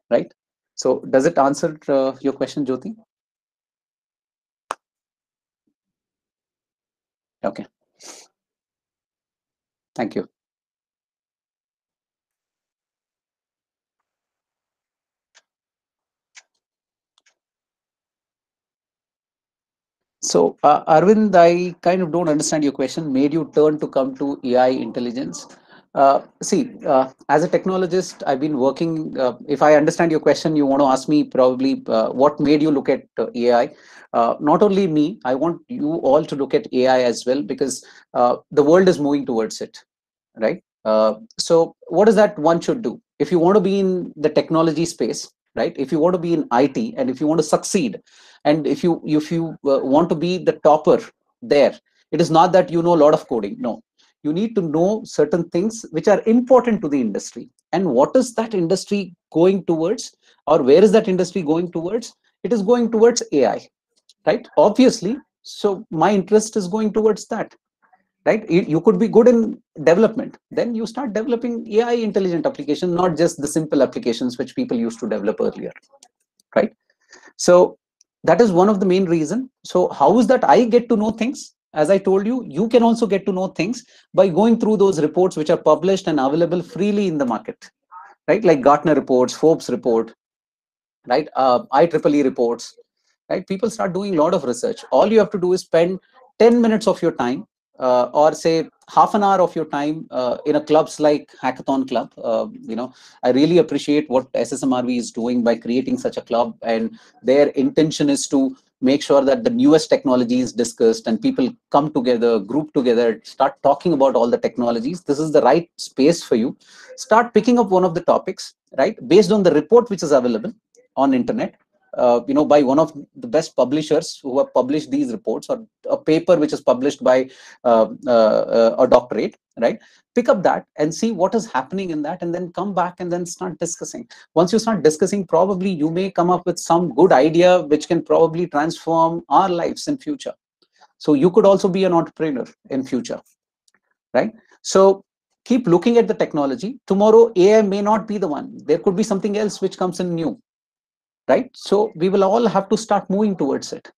right? So does it answer your question, Jyoti? Okay. Thank you. So Arvind, I kind of don't understand your question. Made you turn to come to AI intelligence? See, as a technologist, I've been working. If I understand your question, you want to ask me probably what made you look at AI. Not only me, I want you all to look at AI as well, because the world is moving towards it, right? So what is that one should do? If you want to be in the technology space, right? If you want to be in IT, and if you want to succeed, and if you want to be the topper there, it is not that you know a lot of coding. No, you need to know certain things which are important to the industry. And what is that industry going towards, or where is that industry going towards? It is going towards AI, right? Obviously. So my interest is going towards that, right? You could be good in development, then you start developing AI intelligent applications, not just the simple applications which people used to develop earlier, right? So that is one of the main reason. So how is that I get to know things? As I told you, you can also get to know things by going through those reports which are published and available freely in the market, right? Like Gartner reports, Forbes report, right? IEEE reports, right? People start doing a lot of research. All you have to do is spend 10 minutes of your time, or say half an hour of your time in a clubs like Hackathon Club. I really appreciate what SSMRV is doing by creating such a club, and their intention is to make sure that the newest technology is discussed and people come together, group together, start talking about all the technologies. This is the right space for you. Start picking up one of the topics, right, based on the report which is available on internet, by one of the best publishers who have published these reports, or a paper which is published by a doctorate, right? Pick up that and see what is happening in that, and then come back and then start discussing. Once you start discussing, probably you may come up with some good idea which can probably transform our lives in future. So you could also be an entrepreneur in future, right? So keep looking at the technology. Tomorrow, AI may not be the one. There could be something else which comes in new, right? So we will all have to start moving towards it.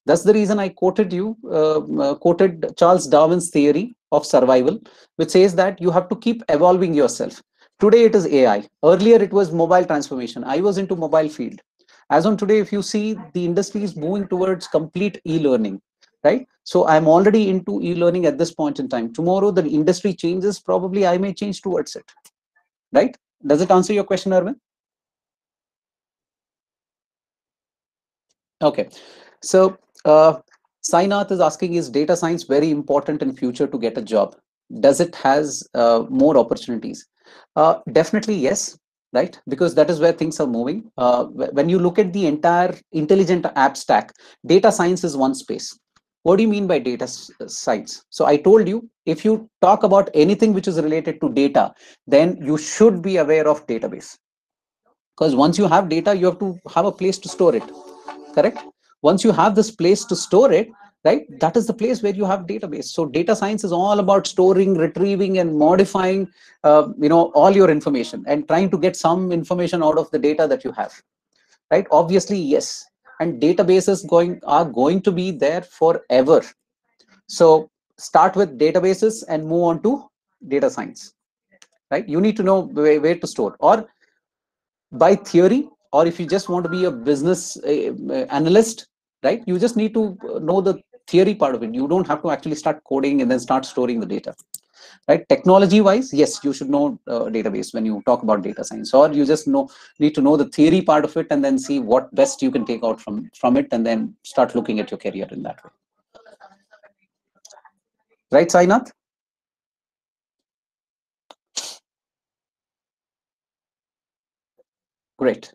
That's the reason I quoted Charles Darwin's theory of survival, which says that you have to keep evolving yourself. Today it is AI. Earlier it was mobile transformation. I was into mobile field. As on today, if you see, the industry is moving towards complete e-learning, right? So I'm already into e-learning at this point in time. Tomorrow the industry changes, probably I may change towards it, right? Does it answer your question, Arvind? Okay, so Sainath is asking, is data science very important in future to get a job? Does it has more opportunities? Definitely yes, right? Because that is where things are moving. When you look at the entire intelligent app stack, data science is one space. What do you mean by data science? So I told you, if you talk about anything which is related to data, then you should be aware of database. Because once you have data, you have to have a place to store it, correct? Once you have this place to store it, right, that is the place where you have database. So data science is all about storing, retrieving, and modifying all your information, and trying to get some information out of the data that you have, right? Obviously yes, and databases are going to be there forever. So start with databases and move on to data science, right? You need to know where to store, or by theory, or if you just want to be a business analyst, right, you just need to know the theory part of it. You don't have to actually start coding and then start storing the data, right? Technology wise, yes, you should know database when you talk about data science, or you just need to know the theory part of it, and then see what best you can take out from it, and then start looking at your career in that way, right, Sainath? Great.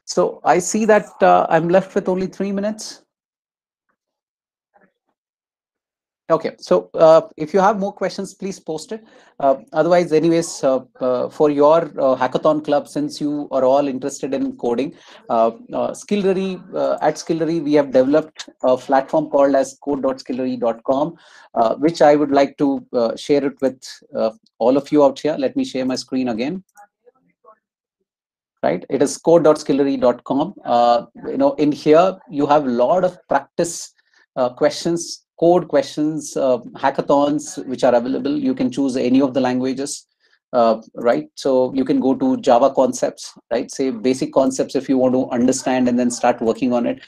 So I see that I'm left with only 3 minutes. Okay, so if you have more questions, please post it. Otherwise, anyways, for your hackathon club, since you are all interested in coding, at Skillrary, we have developed a platform called as code.skillrary.com, which I would like to share it with all of you out here. Let me share my screen again. Right, it is code.skillrary.com. In here you have a lot of practice questions, code questions, hackathons which are available. You can choose any of the languages, right? So you can go to Java concepts, right? Say basic concepts if you want to understand, and then start working on it.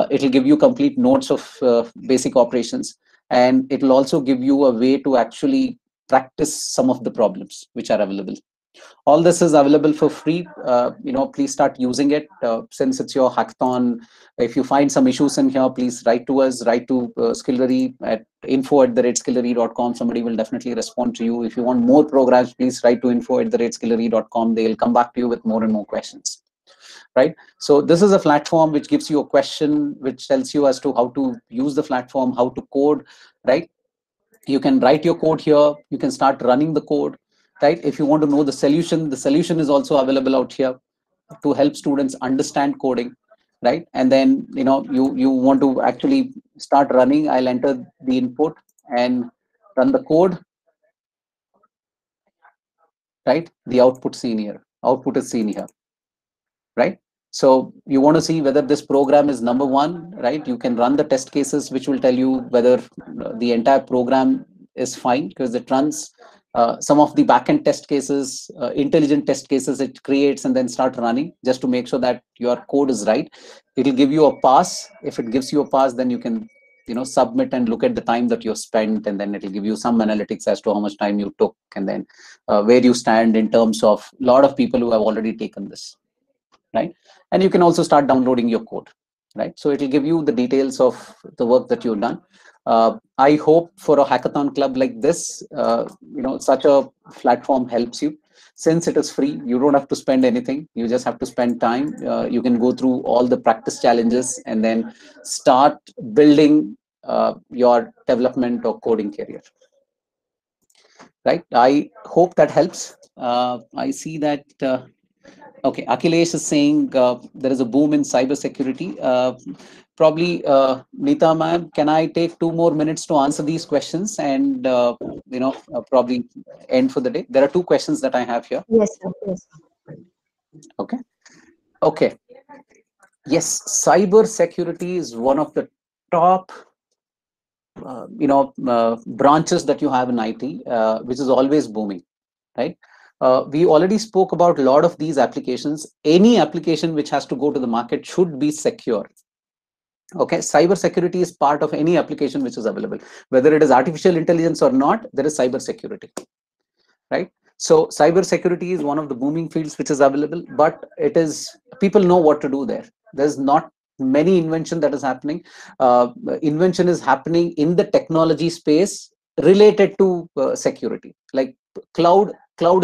It'll give you complete notes of basic operations, and it'll also give you a way to actually practice some of the problems which are available. All this is available for free. Please start using it since it's your hackathon. If you find some issues in here, please write to us, write to Skillrary at info@skillrary.com. Somebody will definitely respond to you. If you want more programs, please write to info@skillrary.com. They'll come back to you with more and more questions. Right. So this is a platform which gives you a question, which tells you as to how to use the platform, how to code, right? You can write your code here. You can start running the code. Right? If you want to know the solution is also available out here to help students understand coding, right? And then you want to actually start running. I'll enter the input and run the code, right? The output is seen here, right? So you want to see whether this program is number one, right? You can run the test cases, which will tell you whether the entire program is fine, because it runs some of the backend test cases, intelligent test cases it creates, and then start running just to make sure that your code is right. It will give you a pass. If it gives you a pass, then you can submit and look at the time that you spent, and then it will give you some analytics as to how much time you took, and then where you stand in terms of a lot of people who have already taken this, right? And you can also start downloading your code, right? So it will give you the details of the work that you've done. I hope for a hackathon club like this, such a platform helps you. Since it is free, you don't have to spend anything. You just have to spend time. You can go through all the practice challenges and then start building your development or coding career. Right? I hope that helps. I see that. Okay, Akhilesh is saying there is a boom in cybersecurity. Probably, Neeta ma'am, can I take 2 more minutes to answer these questions and probably end for the day? There are 2 questions that I have here. Yes, sir. Yes. Okay. Okay. Yes, cybersecurity is one of the top branches that you have in IT, which is always booming, right? We already spoke about a lot of these applications. Any application which has to go to the market should be secure. Okay, cyber security is part of any application which is available, whether it is artificial intelligence or not. There is cyber security, right? So cyber security is one of the booming fields which is available, but it is, people know what to do there. There's not many invention that is happening. Invention is happening in the technology space related to security, like cloud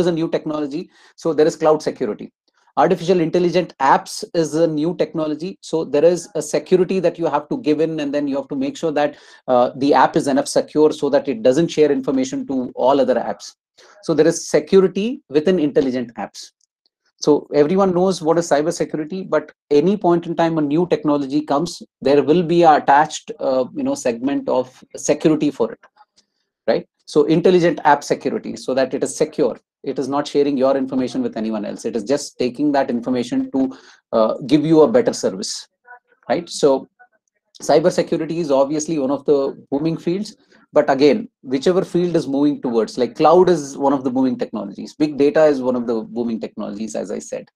is a new technology, so there is cloud security. Artificial intelligent apps is a new technology, so there is a security that you have to give in, and then you have to make sure that the app is enough secure so that it doesn't share information to all other apps. So there is security within intelligent apps. So everyone knows what is cyber security, but any point in time a new technology comes, there will be a attached segment of security for it, right? So intelligent app security, so that it is secure. It is not sharing your information with anyone else. It is just taking that information to give you a better service, right? So cyber security is obviously one of the booming fields, but again, whichever field is moving towards, like cloud is one of the booming technologies, big data is one of the booming technologies, as I said,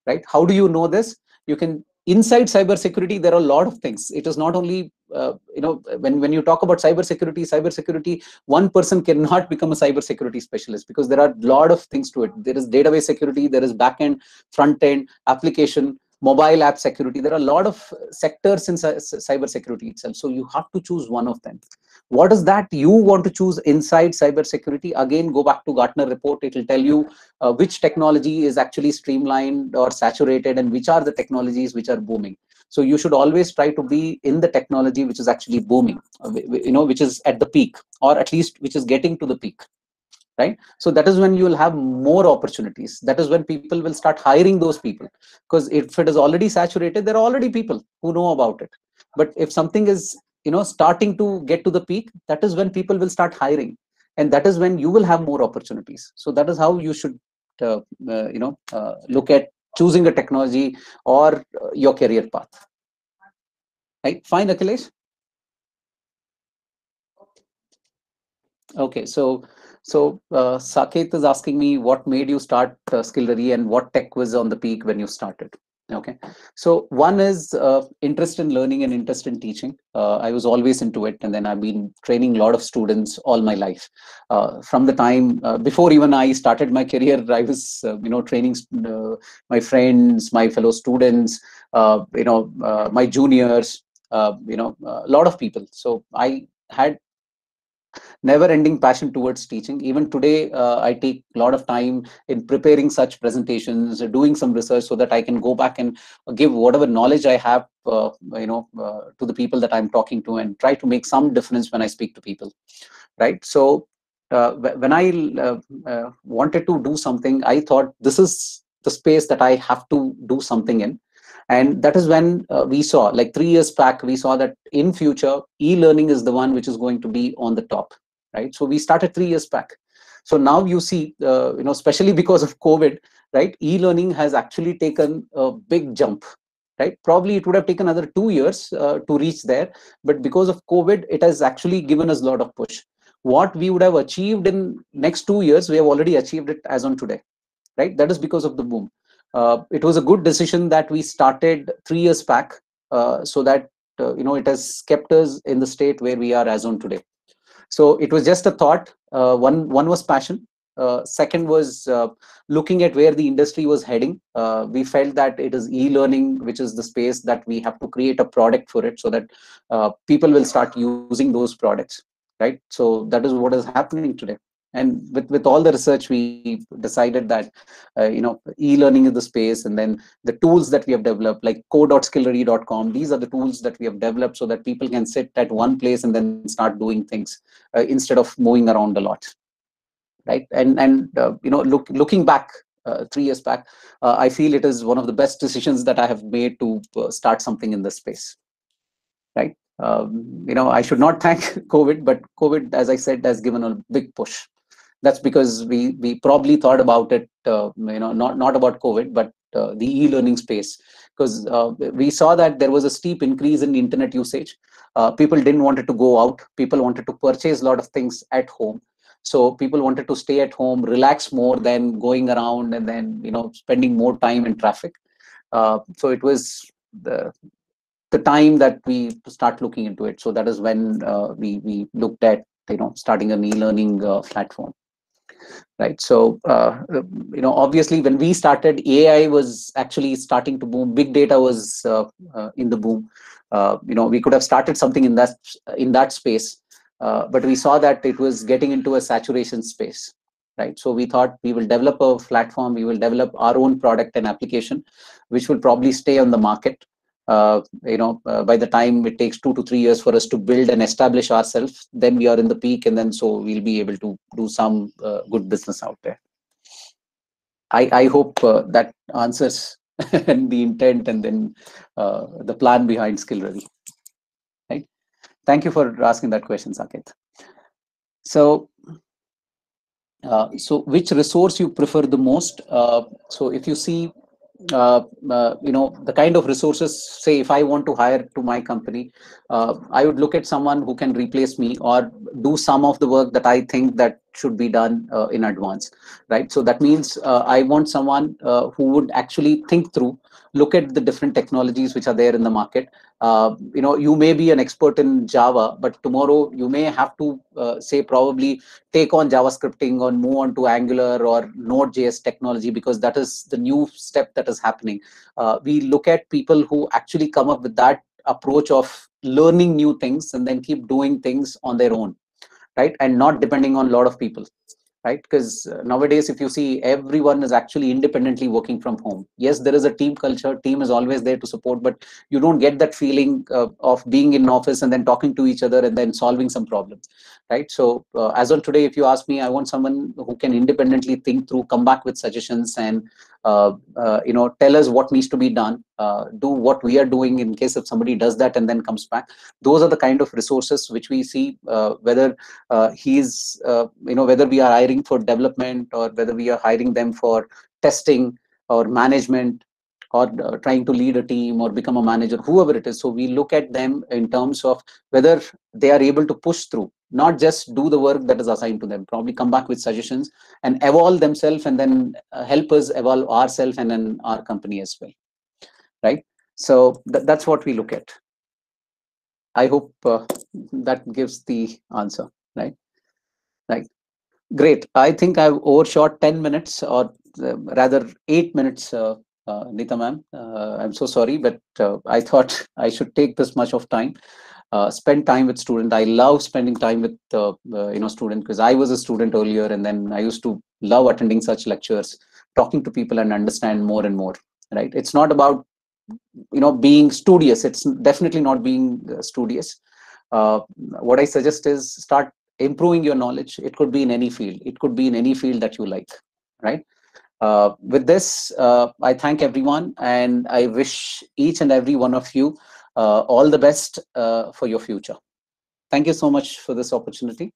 right? How do you know this? You can, inside cybersecurity, there are a lot of things. It is not only when you talk about cybersecurity, one person cannot become a cybersecurity specialist, because there are a lot of things to it. There is database security, there is backend, front end, application, mobile app security. There are a lot of sectors in cybersecurity itself. So you have to choose one of them. What is that you want to choose inside cybersecurity? Again, go back to Gartner report. It will tell you which technology is actually streamlined or saturated, and which are the technologies which are booming. So you should always try to be in the technology which is actually booming, which is at the peak, or at least which is getting to the peak, right? So that is when you will have more opportunities. That is when people will start hiring those people, because if it is already saturated, there are already people who know about it. But if something is starting to get to the peak, that is when people will start hiring, and that is when you will have more opportunities. So that is how you should look at choosing a technology or your career path, right? Fine, Akhilesh. Okay, so Saket is asking me, what made you start Skilldery, and what tech was on the peak when you started? Okay, so one is interest in learning and interest in teaching. I was always into it, and then I've been training a lot of students all my life. From the time before even I started my career, I was training my friends, my fellow students, my juniors, a lot of people. So I had never-ending passion towards teaching. Even today, I take a lot of time in preparing such presentations, doing some research, so that I can go back and give whatever knowledge I have, to the people that I'm talking to, and try to make some difference when I speak to people, right? So when I wanted to do something, I thought this is the space that I have to do something in. And that is when we saw, like 3 years back, we saw that in future, e-learning is the one which is going to be on the top, right? So we started 3 years back. So now you see, especially because of COVID, right? E-learning has actually taken a big jump, right? Probably it would have taken another 2 years to reach there, but because of COVID, it has actually given us a lot of push. What we would have achieved in next 2 years, we have already achieved it as on today, right? That is because of the boom. It was a good decision that we started 3 years back, so that it has kept us in the state where we are as on today. So it was just a thought. One was passion. Second was looking at where the industry was heading. We felt that it is e-learning, which is the space that we have to create a product for it, so that people will start using those products, right? So that is what is happening today. And with all the research, we decided that e-learning is the space, and then the tools that we have developed, like code.skillready.com, these are the tools that we have developed so that people can sit at one place and then start doing things instead of moving around a lot, right? And looking back 3 years back, I feel it is one of the best decisions that I have made to start something in this space, right? I should not thank COVID, but COVID, as I said, has given a big push. That's because we probably thought about it, not about COVID, but the e-learning space, because we saw that there was a steep increase in internet usage. People didn't want to go out. People wanted to purchase a lot of things at home. So people wanted to stay at home, relax more than going around and then spending more time in traffic. So it was the time that we start looking into it. So that is when we looked at starting an e-learning platform. Right. So, obviously, when we started, AI was actually starting to boom. Big data was in the boom. We could have started something in that space, but we saw that it was getting into a saturation space. Right. So we thought we will develop a platform. We will develop our own product and application, which will probably stay on the market. By the time it takes 2 to 3 years for us to build and establish ourselves, then we are in the peak, and then so we'll be able to do some good business out there. I hope that answers the intent and then the plan behind SkillReady. Right? Thank you for asking that question, Saket. So which resource you prefer the most? So if you see, the kind of resources, say if I want to hire to my company, I would look at someone who can replace me or do some of the work that I think that should be done in advance, right? So that means I want someone who would actually think through, look at the different technologies which are there in the market. You may be an expert in Java, but tomorrow you may have to say probably take on JavaScripting or move on to Angular or Node.js technology, because that is the new step that is happening. We look at people who actually come up with that approach of learning new things and then keep doing things on their own, right? And not depending on a lot of people, right? Because nowadays, if you see, everyone is actually independently working from home. Yes, there is a team culture. Team is always there to support, but you don't get that feeling of being in office and then talking to each other and then solving some problems, right? So as on today, if you ask me, I want someone who can independently think through, come back with suggestions, and tell us what needs to be done, do what we are doing in case if somebody does that and then comes back. Those are the kind of resources which we see, whether whether we are hiring for development or whether we are hiring them for testing or management or trying to lead a team or become a manager, whoever it is. So we look at them in terms of whether they are able to push through, not just do the work that is assigned to them, probably come back with suggestions and evolve themselves and then help us evolve ourselves and then our company as well, right? So that's what we look at. I hope that gives the answer, right? Right. Great. I think I've overshot 10 minutes or rather 8 minutes, Neeta ma'am. I'm so sorry, but I thought I should take this much of time, spend time with students. I love spending time with students because I was a student earlier, and then I used to love attending such lectures, talking to people and understand more and more, right? It's not about being studious. It's definitely not being studious. What I suggest is start improving your knowledge. It could be in any field. It could be in any field that you like, right? With this, I thank everyone, and I wish each and every one of you all the best for your future. Thank you so much for this opportunity.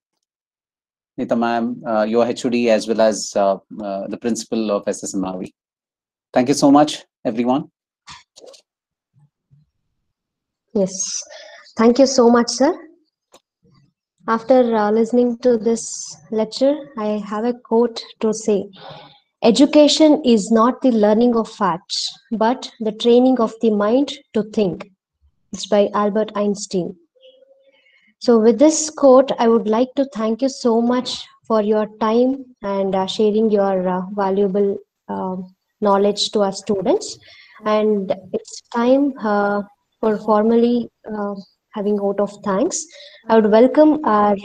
Neeta ma'am, your HOD, as well as the principal of SSMRV. Thank you so much, everyone. Yes, thank you so much, sir. After listening to this lecture, I have a quote to say: education is not the learning of facts, but the training of the mind to think. It's by Albert Einstein. So with this quote, I would like to thank you so much for your time and sharing your valuable knowledge to our students. And it's time for formally having vote of thanks. I would welcome our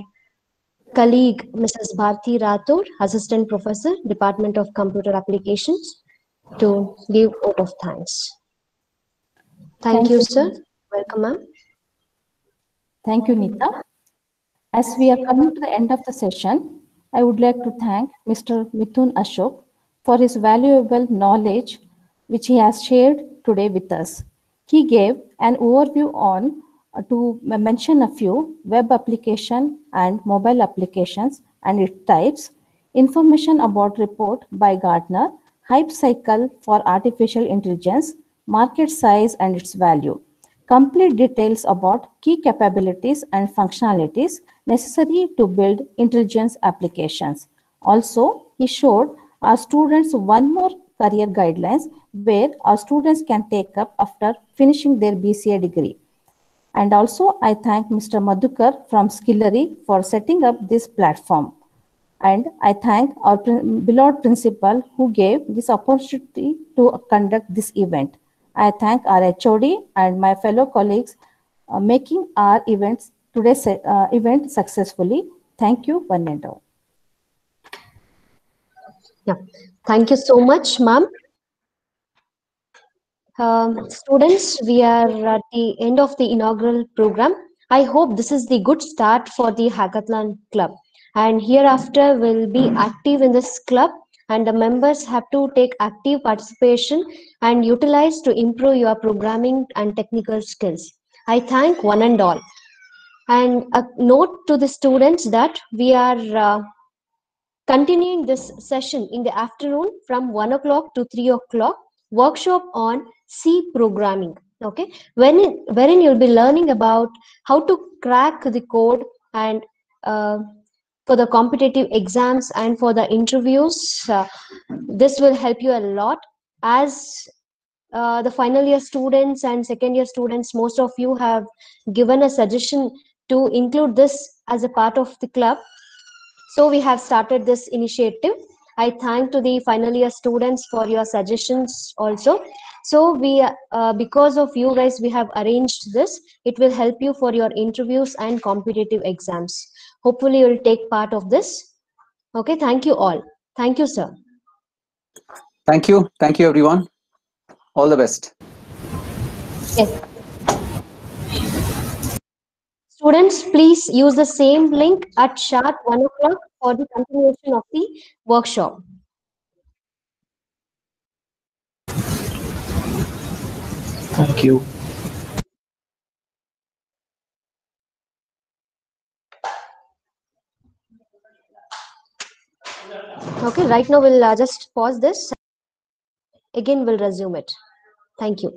colleague, Mrs. Bharti Rathore, Assistant Professor, Department of Computer Applications, to give vote of thanks. Thank you, sir. Welcome, ma'am. Thank you, Nita. As we are coming to the end of the session, I would like to thank Mr. Mithun Ashok for his valuable knowledge which he has shared today with us. He gave an overview on, to mention a few, web application and mobile applications and its types, information about report by Gartner, hype cycle for artificial intelligence, market size and its value, complete details about key capabilities and functionalities necessary to build intelligence applications. Also, he showed our students one more career guidelines where our students can take up after finishing their BCA degree. And also, I thank Mr. Madhukar from Skillery for setting up this platform. And I thank our beloved principal who gave this opportunity to conduct this event. I thank our HOD and my fellow colleagues making our today's event successfully. Thank you, one and all. Yeah, thank you so much, ma'am. Students, we are at the end of the inaugural program. I hope this is the good start for the Hackathon Club. And hereafter, we'll be active in this club, and the members have to take active participation and utilize to improve your programming and technical skills. I thank one and all. And a note to the students that we are continuing this session in the afternoon from 1 o'clock to 3 o'clock, workshop on C programming, okay, wherein you'll be learning about how to crack the code and for the competitive exams and for the interviews. This will help you a lot as the final year students and second year students, most of you have given a suggestion to include this as a part of the club. So we have started this initiative. I thank to the final year students for your suggestions also. So we, because of you guys, we have arranged this. It will help you for your interviews and competitive exams. Hopefully you will take part of this. Okay, thank you all. Thank you, sir. Thank you. Thank you, everyone. All the best. Yes. Students, please use the same link at sharp 1 o'clock for the continuation of the workshop. Thank you. Okay, right now we'll just pause this. Again, we'll resume it. Thank you.